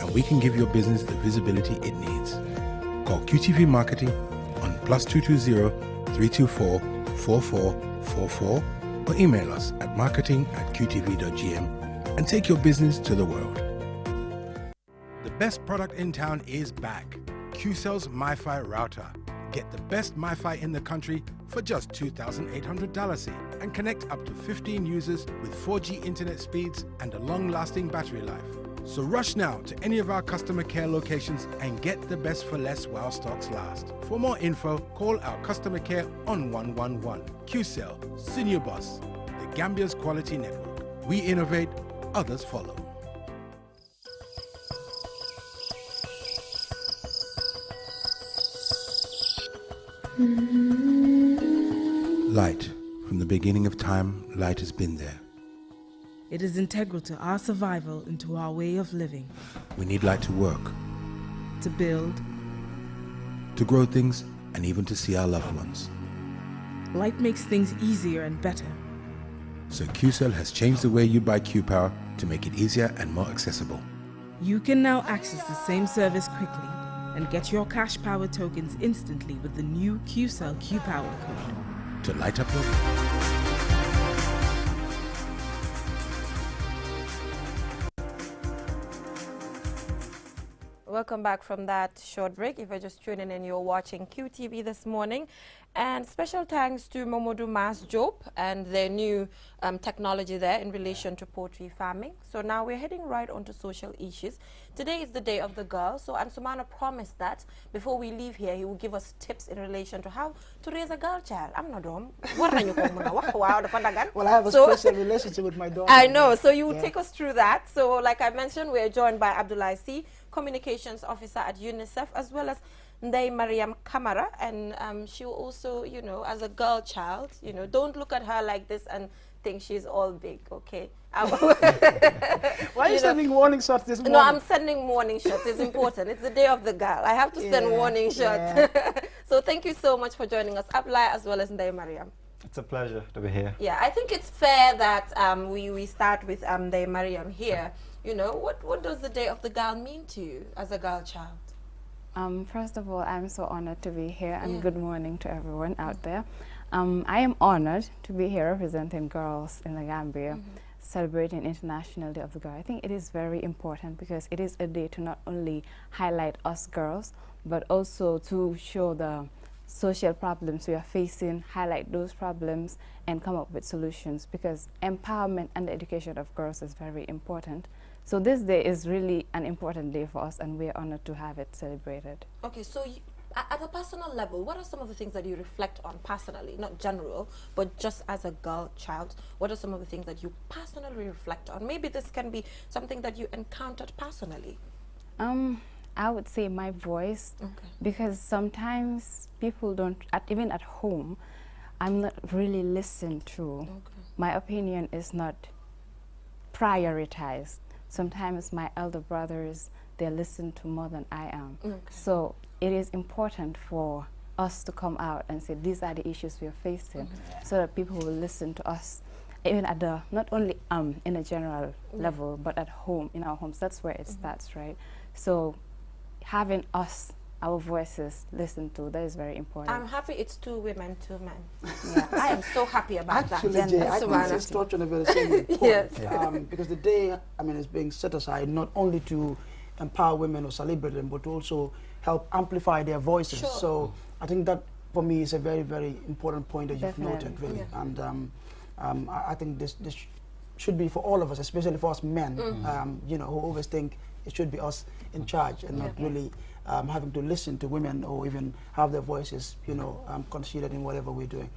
and we can give your business the visibility it needs. Call QTV Marketing on +220 324 4444 or email us at marketing@qtv.gm and take your business to the world. The best product in town is back. QCell's MiFi router. Get the best MiFi in the country for just $2,800 and connect up to 15 users with 4G internet speeds and a long-lasting battery life. So rush now to any of our customer care locations and get the best for less while stocks last. For more info, call our customer care on 111. QCell, Senior Boss, the Gambia's quality network. We innovate, others follow. Light. From the beginning of time, light has been there. It is integral to our survival and to our way of living. We need light to work, To build, to grow things, and even to see our loved ones. light makes things easier and better. So QCell has changed the way you buy Q-Power to make it easier and more accessible. You can now access the same service quickly and get your cash power tokens instantly with the new QCell Q-Power code. To light up your... Welcome back from that short break. If you're just tuning in, you're watching QTV this morning. And special thanks to Momodou Mas Job and their new technology there in relation to poultry farming. So now we're heading right on to social issues. Today is the Day of the Girl. So Ansumana promised that before we leave here, he will give us tips in relation to how to raise a girl child. I'm not dumb. Well, I have a special relationship with my daughter. I know. So you will take us through that. So like I mentioned, we're joined by Abdullah C, Communications Officer at UNICEF, as well as Ndai Mariam Kamara, and she will also, you know, as a girl child, you know, don't look at her like this and think she's all big, okay? Why are you sending warning shots this morning? No, I'm sending warning shots. It's important. It's the Day of the Girl. I have to send warning shots. So thank you so much for joining us, Abdullah, as well as Ndai Mariam. It's a pleasure to be here. Yeah, I think it's fair that we start with Ndai Mariam here. You know, what does the Day of the Girl mean to you as a girl child? First of all, I'm so honored to be here, and good morning to everyone out there. I am honored to be here representing girls in the Gambia, celebrating International Day of the Girl. I think it is very important because it is a day to not only highlight us girls, but also to show the social problems we are facing, highlight those problems, and come up with solutions, because empowerment and the education of girls is very important. So this day is really an important day for us, and we are honored to have it celebrated. Okay, so at a personal level, what are some of the things that you reflect on personally, not general, but just as a girl child? What are some of the things that you personally reflect on? Maybe this can be something that you encountered personally. I would say my voice, because sometimes people don't, even at home, I'm not really listened to. My opinion is not prioritized. Sometimes my elder brothers, they're listened to more than I am. So it is important for us to come out and say, these are the issues we are facing, so that people will listen to us, even at the, not only in a general level, but at home, in our homes. That's where it starts, right? So having us, our voices listened to, that is very important. I'm happy it's 2 women, 2 men. I am so happy about Actually, that. Jay, I think it's touching a very same point. Because the day, I mean, is being set aside not only to empower women or celebrate them, but to also help amplify their voices. So I think that, for me, is a very, very important point that you've noted, really. And I think this should be for all of us, especially for us men, you know, who always think it should be us in charge and not really having to listen to women or even have their voices, you know, considered in whatever we're doing.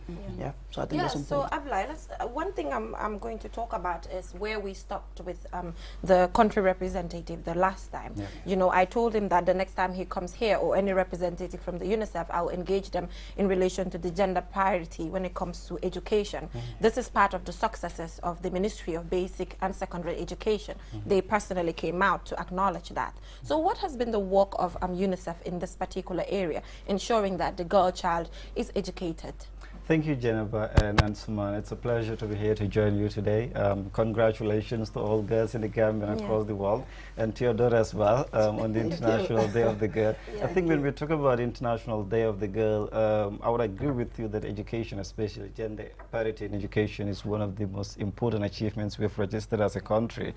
So I think that's important. So Abdullah, one thing I'm going to talk about is where we stopped with the country representative the last time. You know, I told him that the next time he comes here, or any representative from the UNICEF, I'll engage them in relation to the gender parity when it comes to education. This is part of the successes of the Ministry of Basic and Secondary Education. They personally came out to acknowledge that. So what has been the work of UNICEF in this particular area, ensuring that the girl child is educated? Thank you, Jennifer and Ansumana. It's a pleasure to be here to join you today. Congratulations to all girls in the Gambia and across the world, and to your daughter as well on the International Day of the Girl. I think when we talk about International Day of the Girl, I would agree with you that education, especially gender parity in education, is one of the most important achievements we have registered as a country.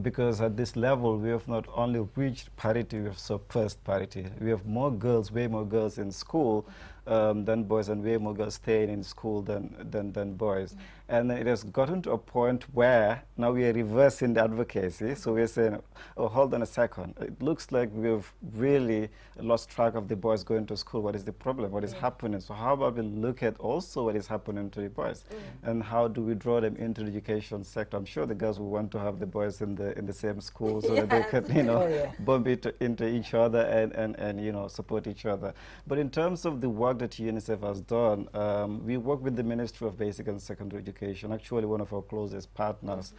Because at this level, we have not only reached parity, we have surpassed parity. We have more girls, way more girls in school than boys, and way more girls staying in school than boys. And it has gotten to a point where now we are reversing the advocacy. So we're saying, oh, hold on a second. It looks like we've really lost track of the boys going to school. What is the problem? What is happening? So how about we look at also what is happening to the boys? And how do we draw them into the education sector? I'm sure the girls will want to have the boys in the same school so that they can, you know, bump into each other and you know, support each other. But in terms of the work that UNICEF has done, we work with the Ministry of Basic and Secondary Education, actually one of our closest partners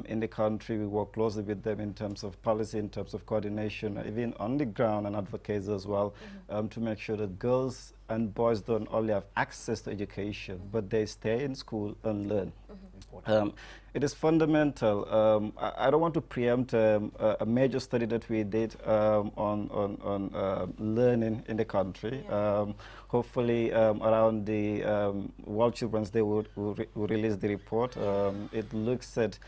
in the country. We work closely with them in terms of policy, in terms of coordination, even on the ground, and advocates as well, to make sure that girls and boys don't only have access to education, but they stay in school and learn. It is fundamental. I don't want to preempt a major study that we did on learning in the country. Hopefully around the World Children's Day we'll release the report. It looks at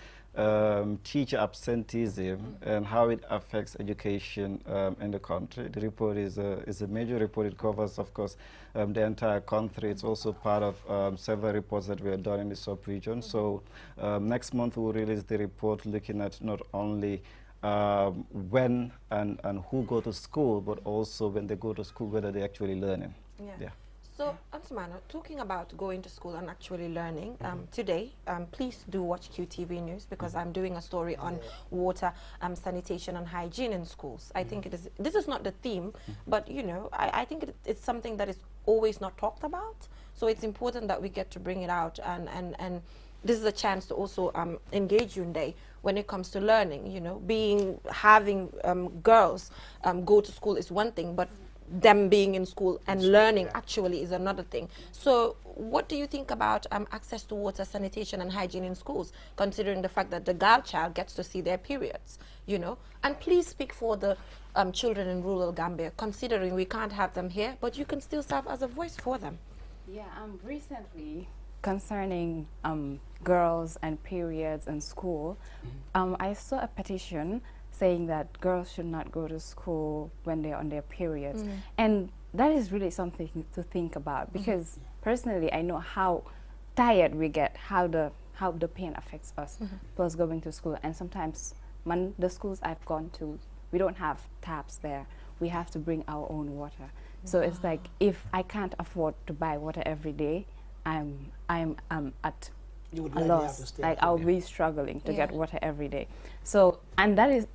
teacher absenteeism and how it affects education in the country. The report is a major report. It covers, of course, the entire country. It's also part of several reports that we have done in the sub-region. So next month we'll release the report looking at not only when and who go to school, but also when they go to school, whether they're actually learning. Yeah. So, Ansumana, talking about going to school and actually learning, today, please do watch QTV News, because I'm doing a story on water, sanitation and hygiene in schools. I think this is not the theme, but you know, I think it's something that is always not talked about. So it's important that we get to bring it out, and this is a chance to also engage Hyundai when it comes to learning. You know, having girls go to school is one thing, but them being in school and learning actually is another thing. So what do you think about access to water, sanitation and hygiene in schools, considering the fact that the girl child gets to see their periods, you know? And please speak for the children in rural Gambia, considering we can't have them here, but you can still serve as a voice for them. Yeah, recently, concerning girls and periods in school, I saw a petition saying that girls should not go to school when they're on their periods. And that is really something to think about, because personally I know how tired we get, how the pain affects us, plus going to school. And sometimes the schools I've gone to, we don't have taps there. We have to bring our own water. So it's like, if I can't afford to buy water every day, I'm at a loss. Like, I'll be struggling to get water every day. So, and that is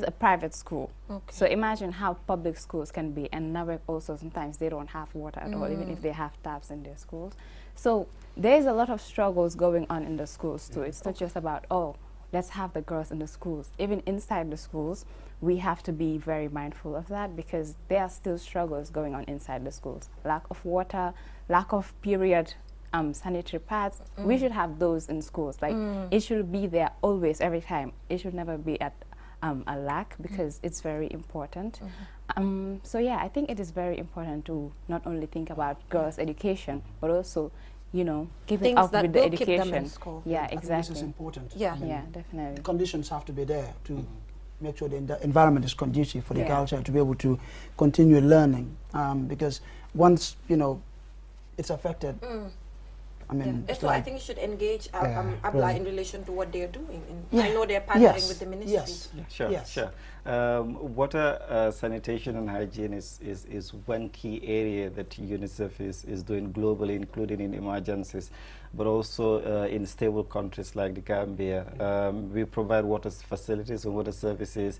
a private school. So imagine how public schools can be. And now also sometimes they don't have water at all, even if they have taps in their schools. So there's a lot of struggles going on in the schools too. It's not just about, oh, let's have the girls in the schools. Even inside the schools, we have to be very mindful of that, because there are still struggles going on inside the schools. Lack of water, lack of period sanitary pads. We should have those in schools. Like, it should be there always, every time. It should never be at a lack, because it's very important. So yeah, I think it is very important to not only think about girls' education, but also, you know, keep it up with the education. Keep them in school. Yeah, exactly. This is important. Yeah, definitely. The conditions have to be there to make sure the environment is conducive for the girl child to be able to continue learning. Because once, you know, it's affected, I mean, so I think you should engage Abla in relation to what they're doing. I know they're partnering with the ministry. Sure. Water, sanitation and hygiene is one key area that UNICEF is doing globally, including in emergencies, but also in stable countries like the Gambia. We provide water facilities and water services,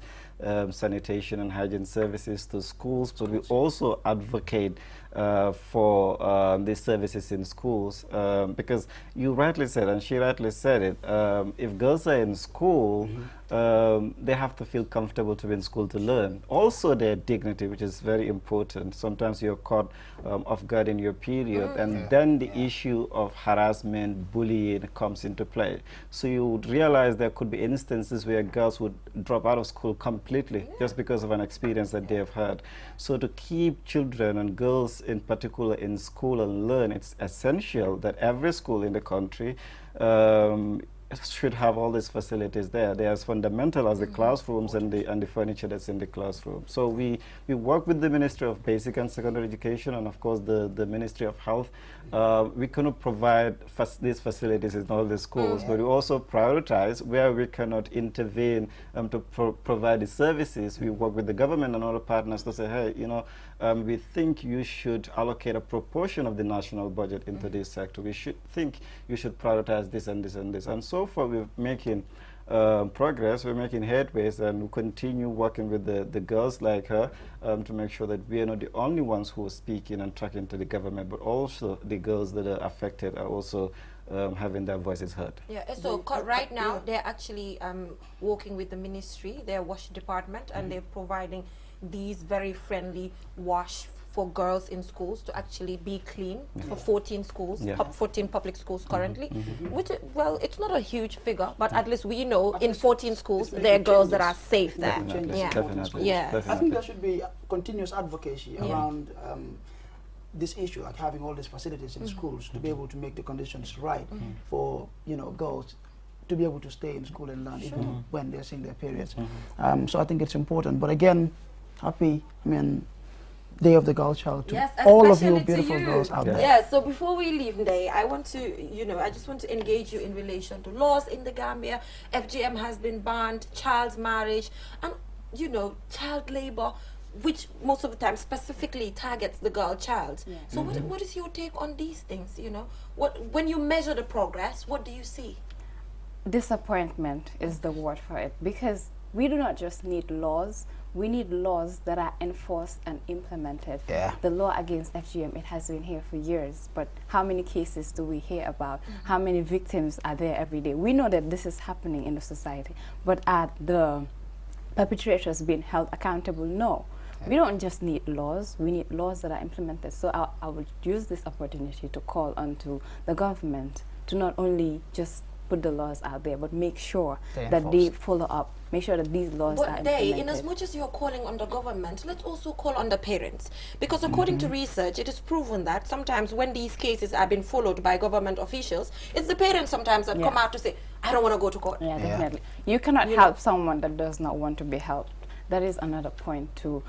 sanitation and hygiene services to schools, but we also advocate for these services in schools, because you rightly said, and she rightly said it, if girls are in school, they have to feel comfortable to be in school to learn. Also their dignity, which is very important. Sometimes you're caught off guard in your period, and then the issue of harassment, bullying comes into play. So you would realize there could be instances where girls would drop out of school completely just because of an experience that they have had. So to keep children and girls in particular in school and learn, it's essential that every school in the country should have all these facilities there. They are as fundamental as the classrooms and the furniture that's in the classroom. So we work with the Ministry of Basic and Secondary Education and of course the Ministry of Health. We cannot provide these facilities in all the schools, but we also prioritize where we cannot intervene to provide the services. We work with the government and other partners to say, hey, you know, we think you should allocate a proportion of the national budget into this sector. We should think you should prioritize this and this and this. And so far we're making progress, we're making headways, and we continue working with the girls like her to make sure that we are not the only ones who are speaking and talking to the government, but also the girls that are affected are also having their voices heard. Yeah, so right now they're actually working with the ministry, their wash department, and they're providing these very friendly wash for girls in schools to actually be clean for 14 schools, 14 public schools currently, which, well, it's not a huge figure, but at least we know in 14 schools there are girls that are safe there. Definitely. I think there should be continuous advocacy around this issue, like having all these facilities in schools to be able to make the conditions right for, you know, girls to be able to stay in school and learn even when they're seeing their periods. So I think it's important. But again, happy, Day of the Girl Child to all of you beautiful girls out there. Yeah, so before we leave, Day, I want to, I just want to engage you in relation to laws in the Gambia. FGM has been banned, child marriage, and, child labor, which most of the time specifically targets the girl child. So what is your take on these things, when you measure the progress, what do you see? Disappointment is the word for it, because we do not just need laws, we need laws that are enforced and implemented. The law against FGM, it has been here for years, but how many cases do we hear about? How many victims are there every day? We know that this is happening in the society, but are the perpetrators being held accountable? No. We don't just need laws, we need laws that are implemented. So I would use this opportunity to call on to the government to not only just put the laws out there, but make sure that they follow up, make sure that these laws are implemented. In as much as you're calling on the government, let's also call on the parents. Because according to research, it is proven that sometimes when these cases are being followed by government officials, it's the parents sometimes that come out to say, I don't want to go to court. Yeah, definitely. You cannot help someone that does not want to be helped. That is another point too.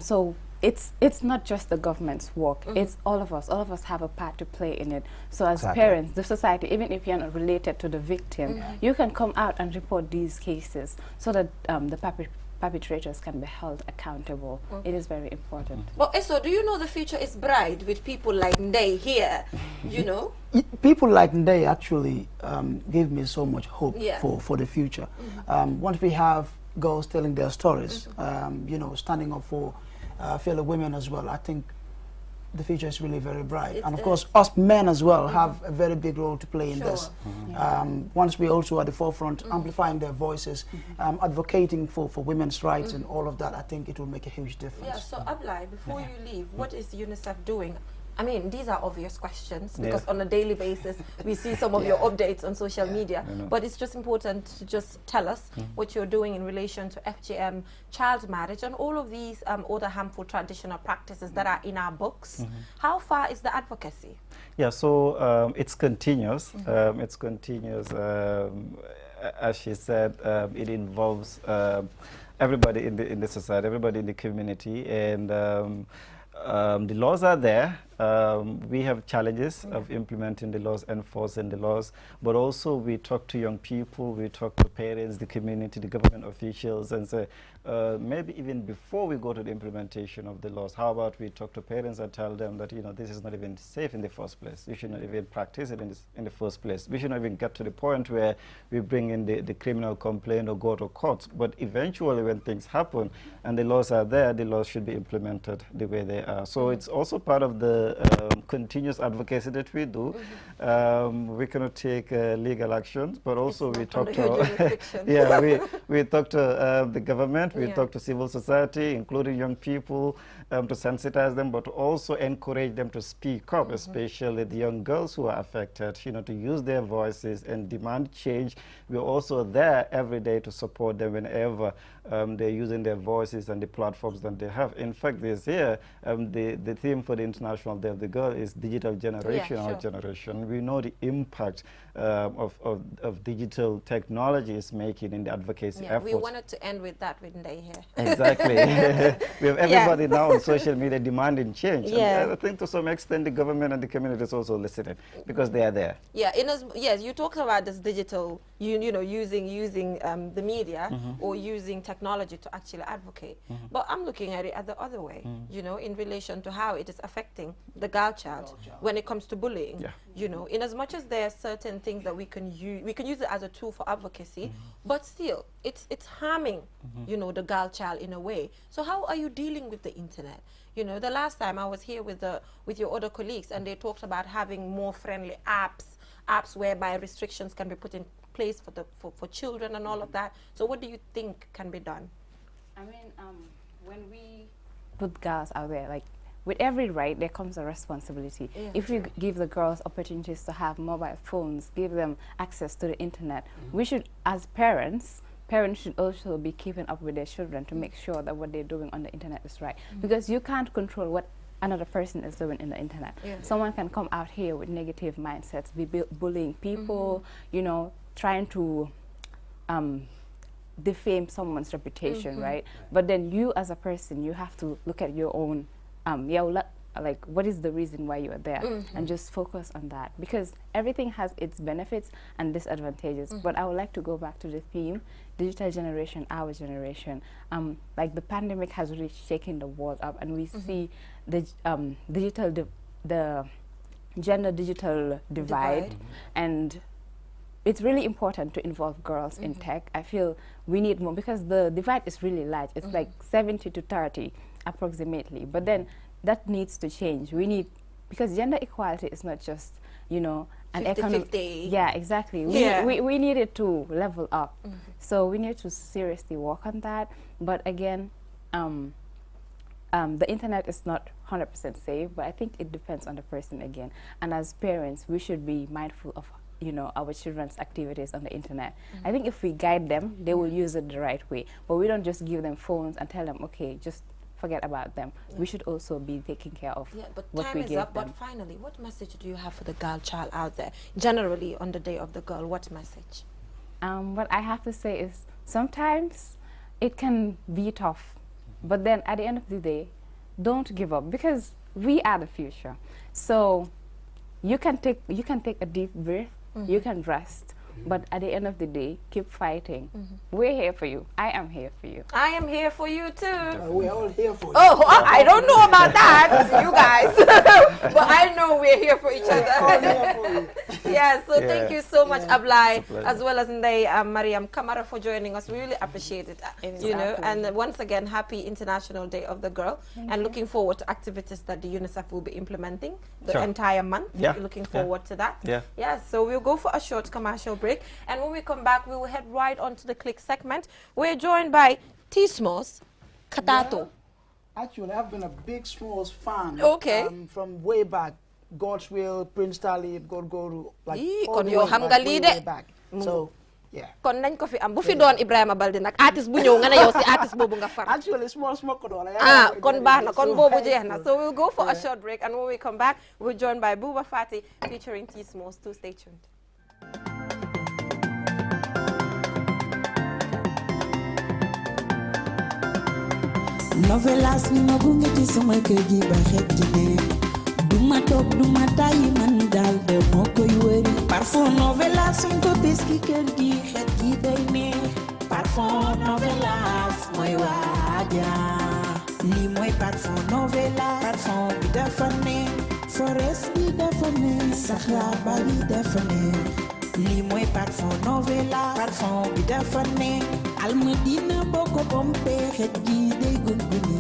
So it's not just the government's work, it's all of us. All of us have a part to play in it. So as parents, the society, even if you're not related to the victim, you can come out and report these cases so that the perpetrators can be held accountable. It is very important. Well, Eso, do you know the future is bright with people like Ndei here, People like Ndei actually give me so much hope for the future. Once we have girls telling their stories, standing up for fellow women as well, I think the future is really very bright. And of course, us men as well have a very big role to play in this. Once we also at the forefront, amplifying their voices, advocating for women's rights and all of that, I think it will make a huge difference. Yeah, so Ablai, before you leave, what is UNICEF doing? I mean, these are obvious questions because on a daily basis we see some of your updates on social media. But it's just important to just tell us what you're doing in relation to FGM, child marriage, and all of these other harmful traditional practices that are in our books. How far is the advocacy? Yeah, so it's continuous. It's continuous. As she said, it involves everybody in the society, everybody in the community, and the laws are there. We have challenges of implementing the laws, enforcing the laws, but also we talk to young people, we talk to parents, the community, the government officials, and say, maybe even before we go to the implementation of the laws, how about we talk to parents and tell them that, this is not even safe in the first place. You should not even practice it in the first place. We should not even get to the point where we bring in the criminal complaint or go to court. But eventually when things happen and the laws are there, the laws should be implemented the way they are. So it's also part of the continuous advocacy that we do. We cannot take legal actions, but also we talk to we talk to the government, we talk to civil society, including young people, to sensitize them, but also encourage them to speak up, especially the young girls who are affected, to use their voices and demand change. We're also there every day to support them whenever they're using their voices and the platforms that they have. In fact, this year, the theme for the International Day of the Girl is digital generation, our generation. We know the impact of digital technology is making in the advocacy efforts. We wanted to end with that with Ndei here. Exactly. We have everybody now on social media demanding change. And I think to some extent the government and the community is also listening because they are there. Yeah, yes, you talked about this digital, using the media or using technology to actually advocate. But I'm looking at it the other way, in relation to how it is affecting the girl child when it comes to bullying. In as much as there are certain things that we can use it as a tool for advocacy, but still it's harming the girl child in a way. So how are you dealing with the internet? The last time I was here with your other colleagues, and they talked about having more friendly apps whereby restrictions can be put in place for children and all of that. So what do you think can be done? I mean, when we put girls out there, like, with every right, there comes a responsibility. If we give the girls opportunities to have mobile phones, give them access to the internet, we should, as parents should also be keeping up with their children to make sure that what they're doing on the internet is right. Because you can't control what another person is doing in the internet. Someone can come out here with negative mindsets, be bullying people, trying to defame someone's reputation, right? But then you as a person, you have to look at your own, like what is the reason why you are there, and just focus on that, because everything has its benefits and disadvantages. But I would like to go back to the theme, digital generation, our generation. Like the pandemic has really shaken the world up, and we see the the gender digital divide. And it's really important to involve girls in tech. I feel we need more, because the divide is really large. It's like 70 to 30 approximately. But then that needs to change. We need, because gender equality is not just, you know, an economic. 50-50. Yeah, exactly. We need it to level up. So we need to seriously work on that. But again, the internet is not 100% safe, but I think it depends on the person again. And as parents, we should be mindful of, you know, our children's activities on the internet. I think if we guide them, they will use it the right way. But we don't just give them phones and tell them, okay, just forget about them. We should also be taking care of what we give them. But finally, what message do you have for the girl child out there? Generally, on the day of the girl, what message? What I have to say is, sometimes it can be tough, but then at the end of the day, don't give up, because we are the future. So you can take a deep breath, you can rest, but at the end of the day, keep fighting. We're here for you. I am here for you. I am here for you too. We're all here for you. Oh, I don't know about that, you guys. But I know we're here for each other. Yeah, so thank you so much, Ablai, as well as Mariam Kamara, for joining us. We really appreciate it. You know, and once again, happy International Day of the Girl. And looking forward to activities that the UNICEF will be implementing the entire month. Looking forward to that. Yeah, so we'll go for a short commercial break, and when we come back, we will head right on to the Clique segment. We're joined by T-Smalls Katato. Actually, I've been a big Smalls fan. Okay. From way back. God's Will, Prince Talib, Gorgoru, like all the way back. So, yeah. Kon nañ ko fi am bu fi doon Ibrahima Balde nak artiste bu ñew nga ne yow ci artiste bobu nga far. Actually, Small ko doon. Kon baax na, kon bobu jeex na. So we'll go for a short break, and when we come back, we're joined by Buba Fati featuring T-Smalls. To stay tuned. Novelas ni ma gunge ci sama kër gi ba xet ci ne duma toog duma tàyyi man daal de moo koy wëri parfum Novelas suñ ko bis ki kër gi xet gi day neex parfum Novelas mooy waaja lii mooy parfum Novelas parfum bi dafa neex forest bi dafa neex saxla ba bi dafa neex lii mooy parfum Novelas parfum bi dafa neex Almadina boo ko pompe xet gi day gunguni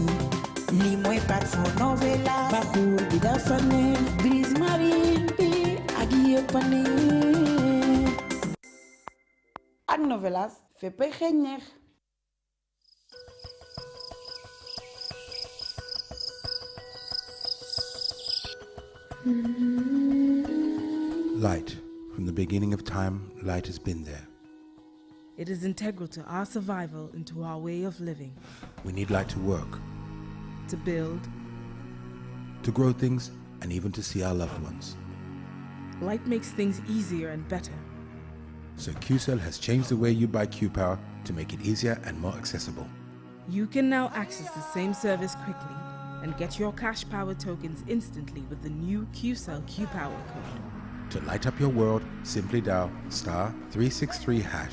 lii mooy parfum Novelas baxul bi dafa neex brise marine bi ak yëpp a neex ak Novelas féppay xeeñ neex. Light. From the beginning of time, light has been there. It is integral to our survival and to our way of living. We need light to work, to build, to grow things, and even to see our loved ones. Light makes things easier and better. So QCell has changed the way you buy Q-Power to make it easier and more accessible. You can now access the same service quickly and get your cash power tokens instantly with the new QCell Q-Power code. To light up your world, simply dial *363#.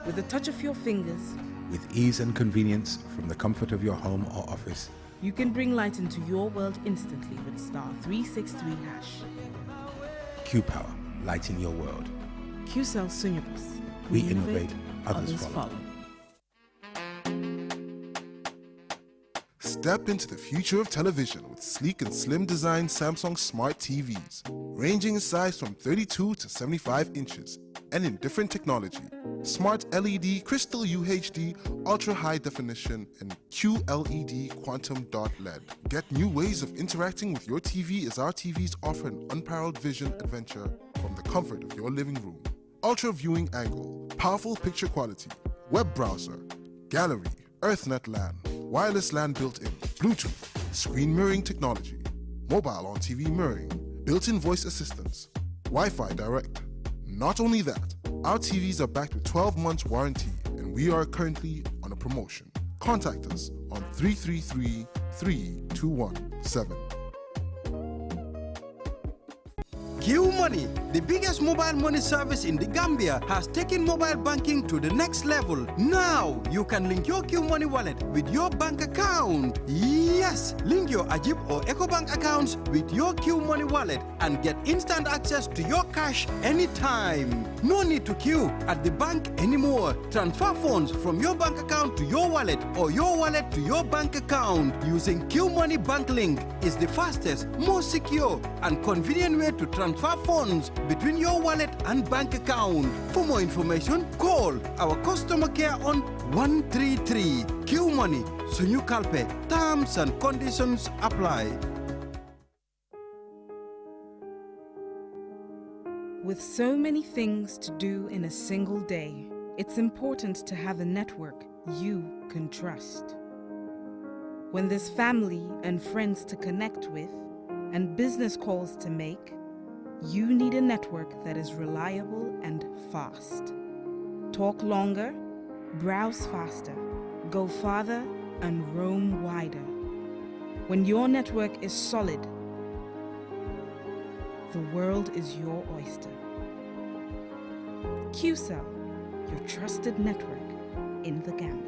With the touch of your fingers, with ease and convenience from the comfort of your home or office, you can bring light into your world instantly with *363#. Q-Power, lighting your world. QCell Sunyabus. We innovate, others follow. Step into the future of television with sleek and slim design Samsung Smart TVs, ranging in size from 32 to 75 inches and in different technology. Smart LED, Crystal UHD, Ultra High Definition, and QLED Quantum Dot LED. Get new ways of interacting with your TV as our TVs offer an unparalleled vision adventure from the comfort of your living room. Ultra viewing angle, powerful picture quality, web browser, gallery, EarthNet LAN, wireless LAN built-in, Bluetooth, screen mirroring technology, mobile on-TV mirroring, built-in voice assistance, Wi-Fi direct. Not only that, Our TVs are backed with 12 months warranty, and we are currently on a promotion. Contact us on 333-3217. Q Money, the biggest mobile money service in the Gambia, has taken mobile banking to the next level. Now, you can link your Q Money wallet with your bank account. Yes, link your Ajib or EcoBank accounts with your Q Money wallet and get instant access to your cash anytime. No need to queue at the bank anymore. Transfer funds from your bank account to your wallet or your wallet to your bank account using Q Money Bank Link is the fastest, most secure, and convenient way to transfer funds between your wallet and bank account. For more information, call our customer care on 133. Q Money, Sunyu Kalpe. Terms and conditions apply. With so many things to do in a single day, it's important to have a network you can trust. When there's family and friends to connect with and business calls to make, you need a network that is reliable and fast. Talk longer, browse faster, go farther, and roam wider. When your network is solid, the world is your oyster. QCell, your trusted network in the Gambia.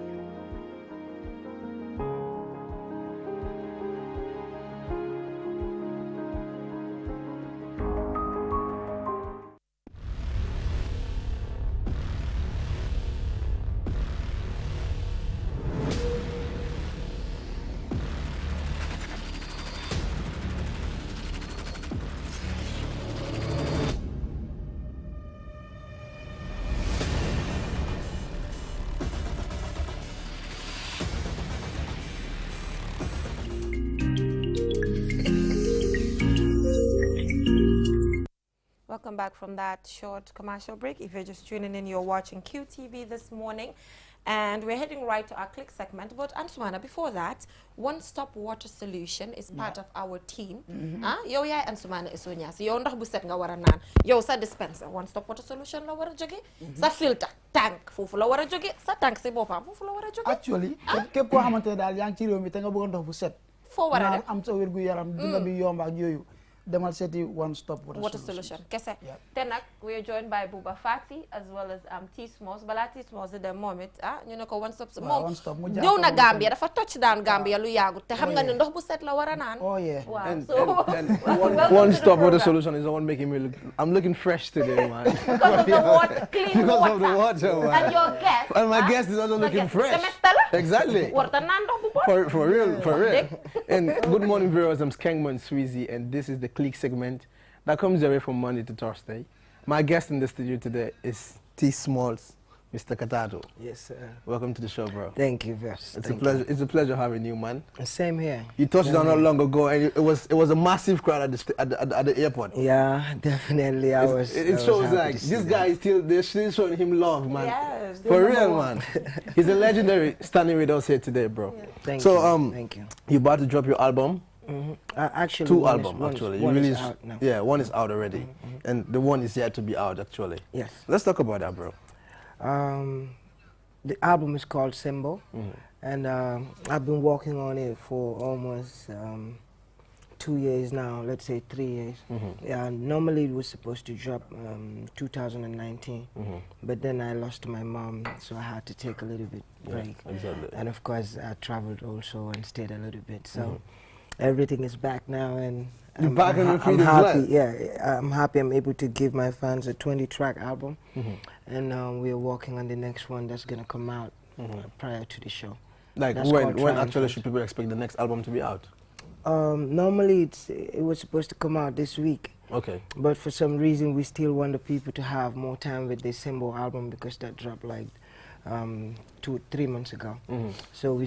Welcome back from that short commercial break. If you're just tuning in, you're watching QTV this morning. And we're heading right to our Clique segment. But Ansumana, before that, One Stop Water Solution is part of our team. Yow yaay Ansumana Isonia. So yow ndox bu set nga wara nan. Yow sa dispenser One Stop Water Solution la wara joge. Sa filter tank fofu la wara joge. Sa tank si bopam fofu la wara joge. Actually, kep ko xamantene dal yang ci rew mi te nga bëgg ndox bu set. Fo wara def am sa wër gu yaram dina bi yomb ak yoyu. Demal City One Stop Water Solution. Kese. Tenak, we are joined by Buba Fati as well as T Smalls. Bala T Smalls at the moment, ñu ne ko One Stop. One Stop. Ñëw na Gambia, dafa touchdown Gambia lu yaagut te xam nga ne ndox bu set la wara naan. Oh yeah. Wow. And One Stop Water Solution is the one making me look. I'm looking fresh today, man. Because of the water, clean because water. of the water, man. And your guest. And my guest is also looking fresh. Exactly. Water naan ndox bu bon. For real. And good morning, viewers. I'm Skengman Sweezy, and this is the Clique segment that comes away from Monday to Thursday. My guest in the studio today is T Smalls, Mr. Katato. Yes, sir. Welcome to the show, bro. Thank you, Vess. It's a pleasure. It's a pleasure having you, man. Same here. You touched down not long ago, and it was a massive crowd at the airport. Yeah, definitely. It shows like this guy is they're still showing him love, man. Yes, for real, man. He's a legendary standing with us here today, bro. Yeah. Thank you. You're about to drop your album. Actually, two albums actually. One is out now. Yeah, one is out already, and the one is yet to be out actually. Yes. Let's talk about that, bro. The album is called Symbol, and I've been working on it for almost 2 years now. Let's say 3 years. Yeah. Normally it was supposed to drop 2019, but then I lost my mom, so I had to take a little bit break. Yeah, exactly. And of course, I traveled also and stayed a little bit. So. Everything is back now, and I'm happy. Well. Yeah, I'm happy. I'm able to give my fans a 20-track album, and we're working on the next one that's gonna come out prior to the show. Like when actually should people expect the next album to be out? Normally it was supposed to come out this week. Okay. But for some reason we still want the people to have more time with the Symbol album because that dropped like 2-3 months ago. So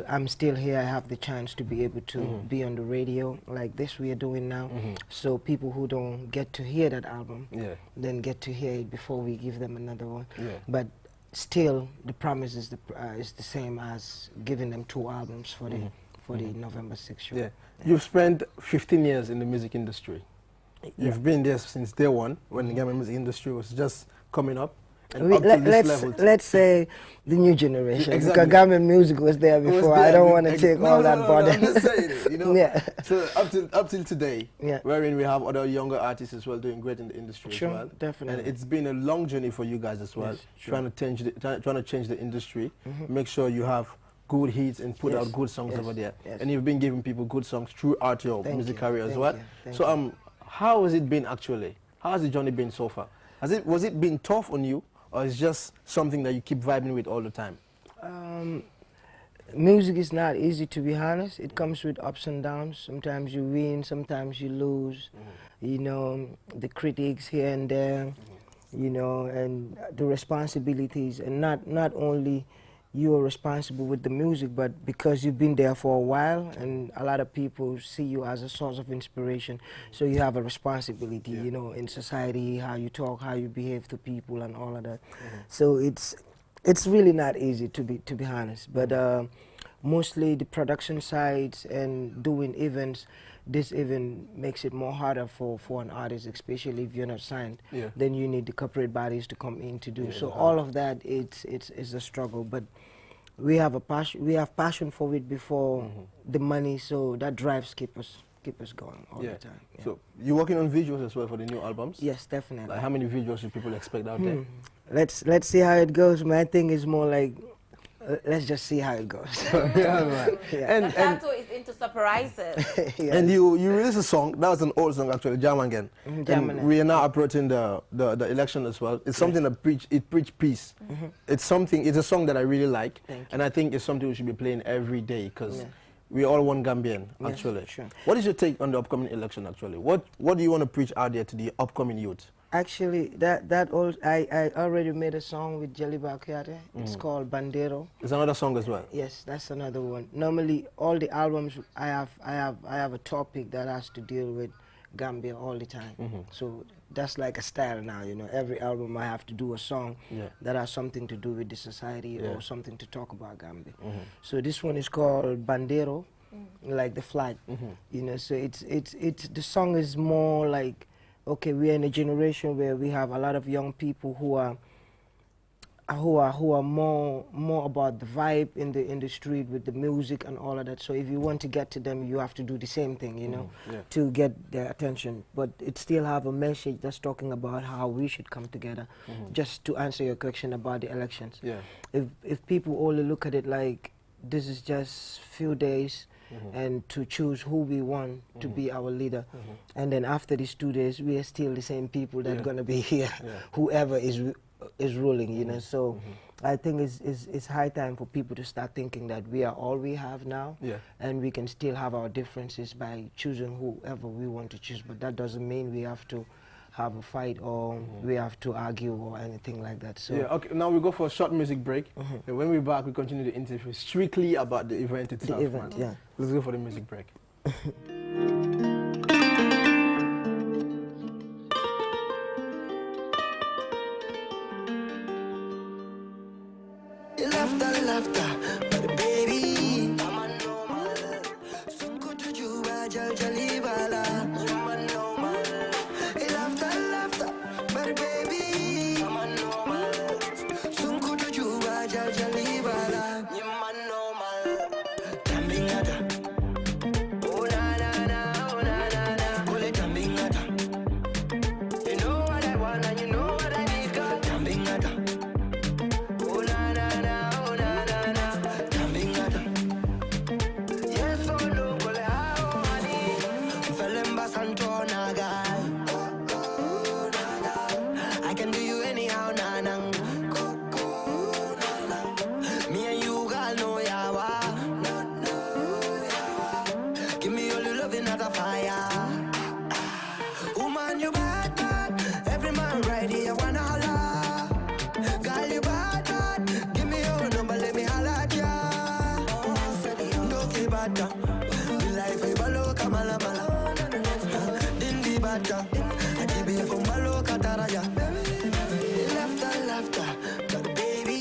I'm still here. I have the chance to be able to be on the radio like this we are doing now. So people who don't get to hear that album then get to hear it before we give them another one. But still the promise is the same as giving them 2 albums for the November 6th show. Yeah. You've spent 15 years in the music industry. You've been there since day one when the Gambian music industry was just coming up. And up to this level? Let's say the new generation. Exactly. Because Gambian music was there before. I don't want to take all that burden. I'm just saying it, you know. Yeah. So up till today, yeah, wherein we have other younger artists as well doing great in the industry sure, as well. Definitely. And it's been a long journey for you guys as well, yes, sure. trying to change the industry, make sure you have good hits and put out good songs over there. Yes. And you've been giving people good songs throughout your music career as well. Thank so you. how has it been actually? How has the journey been so far? Was it been tough on you, or is just something that you keep vibing with all the time? Music is not easy, to be honest. It comes with ups and downs. Sometimes you win, sometimes you lose. You know, the critics here and there, you know, and the responsibilities. And not only you're responsible with the music, but because you've been there for a while and a lot of people see you as a source of inspiration, so you have a responsibility, you know, in society, how you talk, how you behave to people and all of that. So it's really not easy, to be honest, but mostly the production sides and doing events, this even makes it more harder for an artist, especially if you're not signed. Then you need the corporate bodies to come in to do. So all of that, it's a struggle, but we have a passion. We have passion for it before the money, so that drives keep us going all the time. Yeah. So you're working on visuals as well for the new albums? Yes, definitely. Like how many visuals do people expect out there? Let's see how it goes. My thing is more like, let's just see how it goes. And Tato is into surprises. And you released a song, that was an old song actually, Jamangan. And we are now approaching the election as well. It's something that preach peace. It's a song that I really like. And I think it's something we should be playing every day, because we all want Gambian, actually. Sure. What is your take on the upcoming election, actually? What do you want to preach out there to the upcoming youth? Actually, I already made a song with Jaliba Kuyate. It's called Bandero. It's another song as well? Yes, that's another one. Normally, all the albums, I have a topic that has to deal with Gambia all the time. So that's like a style now, you know. Every album I have to do a song that has something to do with the society or something to talk about Gambia. So this one is called Bandero, like the flag. You know, so it's the song is more like, okay, we are in a generation where we have a lot of young people who are more about the vibe in the street with the music and all of that. So if you want to get to them, you have to do the same thing, you know, to get their attention. But it still have a message that's talking about how we should come together. Just to answer your question about the elections. If people only look at it like this is just few days, and to choose who we want to be our leader, and then after these 2 days we are still the same people that are going to be here, whoever is ruling, you know. So I think it's high time for people to start thinking that we are all we have now, and we can still have our differences by choosing whoever we want to choose, but that doesn't mean we have to have a fight or we have to argue or anything like that. So okay, now we go for a short music break, and when we're back we continue the interview strictly about the event itself. The event, Let's go for the music break. Laughter, but baby, I'm a normal. Some go to you, Jalibala. I'm a normal. Laughter, but baby, I'm a normal. Some go to you, Jalibala. I'm a normal. Tambingata. Oh na na na, oh na na na. Call it tambingata. You know what I want and you know what I need, girl. Tambingata. I can do you anyhow, nanang. Me and you got no yawa. Give me all your loving at a fire. Woman, you bad. Every man right here wanna holla. Girl, you bad. Give me your number, let me holla at ya. Don't keep bad. The life is balo kamala mala. Dindi bad. I keep it from balo kataraya. Laughter, but baby,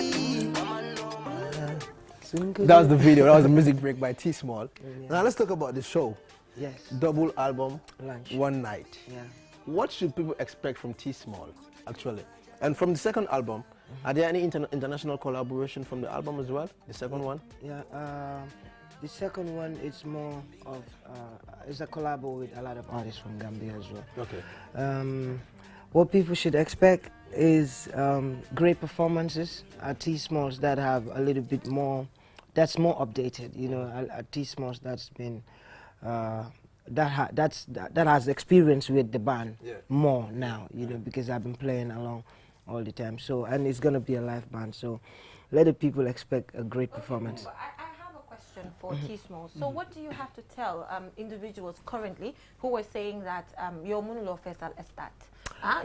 That was the video. That was the music break by T Small. Now let's talk about the show. Yes. Double album, Lunch. one night. Yeah. What should people expect from T Small, actually? And from the second album, Are there any international collaboration from the album as well? The second one? Yeah, the second one is more of is a collab with a lot of artists from Gambia as well. Okay. What people should expect is great performances at T-Smalls that have a little bit more, that's more updated. You know, at T-Smalls that's been that has experience with the band more now. You know, because I've been playing along all the time. So, and it's gonna be a live band. So, let the people expect a great performance. I have a question for T-Smalls. So what do you have to tell individuals currently who are saying that your munulo fesal estat?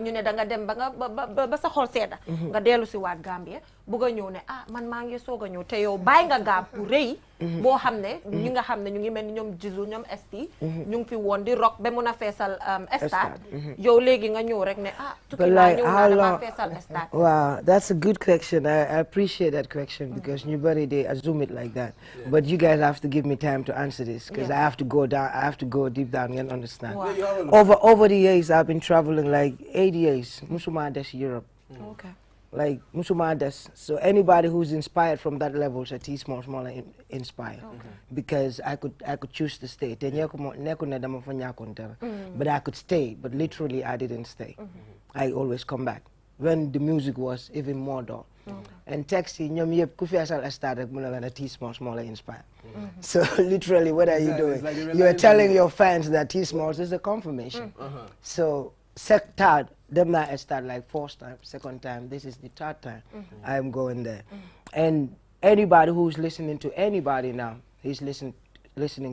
ñu ne da nga dem ba sa xol sedda nga dellu si waat Gambia bëgg a ñëw ne man maa ngi soog a ñëw te yow bàyyi nga gaab bu rëy boo xam ne ñi nga xam ne ñu ngi mel ni ñoom Jizu ñoom ST ñu ngi fi woon di rock ba mun a feesal stade yow léegi nga ñëw rek ne tukki naa ñëw naa dama feesal stade. Wow, that's a good question. I appreciate that question because nobody they assume it like that. But you guys have to give me time to answer this because I have to go down. I have to go deep down and understand. Wow. Over the years, I've been traveling like 8 years. Musuma des Europe. Okay. Like Musuma des. So anybody who's inspired from that level, so T-Smalls inspired. Because I could choose to stay. But I could stay. But literally, I didn't stay. I always come back when the music was even more dull. And Taxi, I started T-Smalls inspired. So literally, what are you doing? You are telling your fans that T-Smalls is a confirmation. So third, them I start like fourth time, second time. This is the third time I'm going there. And anybody who's listening to anybody now, he's listening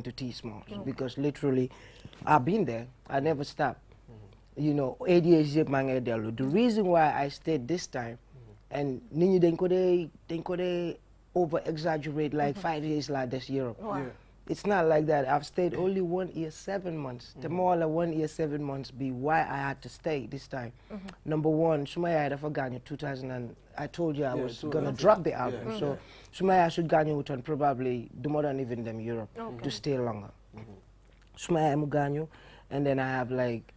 to T-Smalls because literally, I've been there. I never stopped. You know, 8 years the reason why I stayed this time, and Nini they could over exaggerate like 5 years like this Europe. Wow. It's not like that. I've stayed only 1 year, 7 months. The more than 1 year, 7 months be why I had to stay this time. Number one, Sumaya had forgotten 2000 and I told you I was gonna drop the album. So Sumaya should ganyo on probably do more than even them Europe to stay longer. Sumaya Muganyo, and then I have like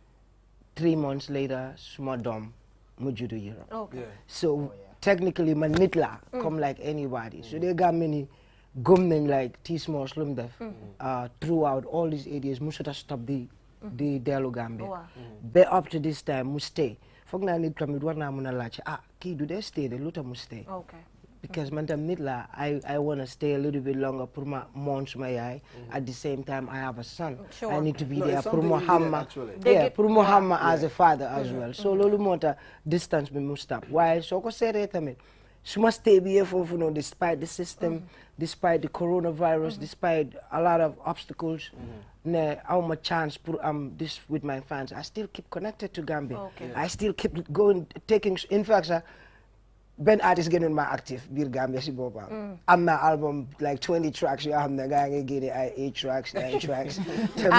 3 months later, Sumadom Mujudu Europe. Okay. So technically, Manitla come like anybody. So they got many government like T-Smalls throughout all these areas. Musata stop the dialogue Gambia. But up to this time, must stay. Fogna need to meet one amuna lache. Ki do they stay? The luta must stay. Okay. Because Nitla, I want to stay a little bit longer. Purma months my eye. At the same time, I have a son. Sure. I need to be No, there. it's something Purma you Hamma. did, Yeah, Purma Hamma as a father as well. So lolu mota distance me must stop. Why? So ko say it she must stay here for despite the system, despite the coronavirus, despite a lot of obstacles. How much chance put this with my fans? I still keep connected to Gambia. Okay. I still keep going, taking. In fact, Ben artist getting my active bir Gambia si boba. I'm my album like 20 tracks. You have the guy get it 8 tracks, 9 tracks. So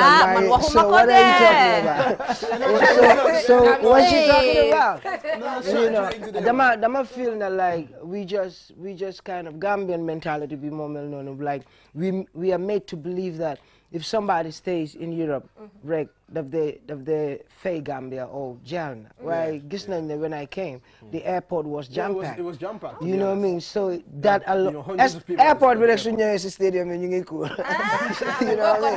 what are you talking about? so what you talking about? You know, them feeling that like we just kind of Gambian mentality be more known of like we are made to believe that if somebody stays in Europe, right, of the Fay Gambia or Jalna, right? When I came, the airport was jam-packed. It was jam-packed. You know what I mean? So that airport with extra stadium and you cool. You know what I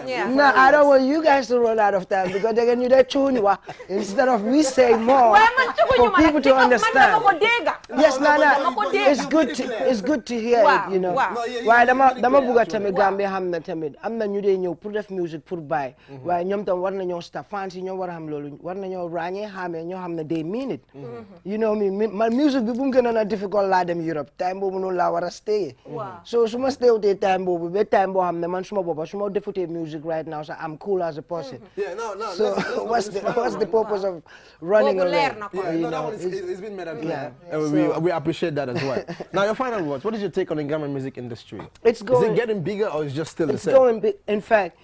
mean? No, I don't want you guys to run out of time because they're going to do that chuniwa instead of we say more for people to understand. Yes, it's good to hear it, you know. Why dama buga tamit Gambia hamna tamit amna ñu dé ñëw pour def music pour buy waaye ñoom tam war nañoo staff fans yi ñoo war a xam loolu war nañoo ràññee xamee ñoo xam ne they mean it. You know me man music bi bu mu gënoon a difficult laa dem Europe time boobu noonu laa war a stay. So su ma stayutee time boobu ba time boo xam ne man suma boppa su ma defutee music right now so I'm cool as a person. So what's the purpose of running away? It's been made up clear. We appreciate that as well. Now your final words. What is your take on the Gambian music industry? Is it getting bigger or is it just still the same? It's going big. In fact,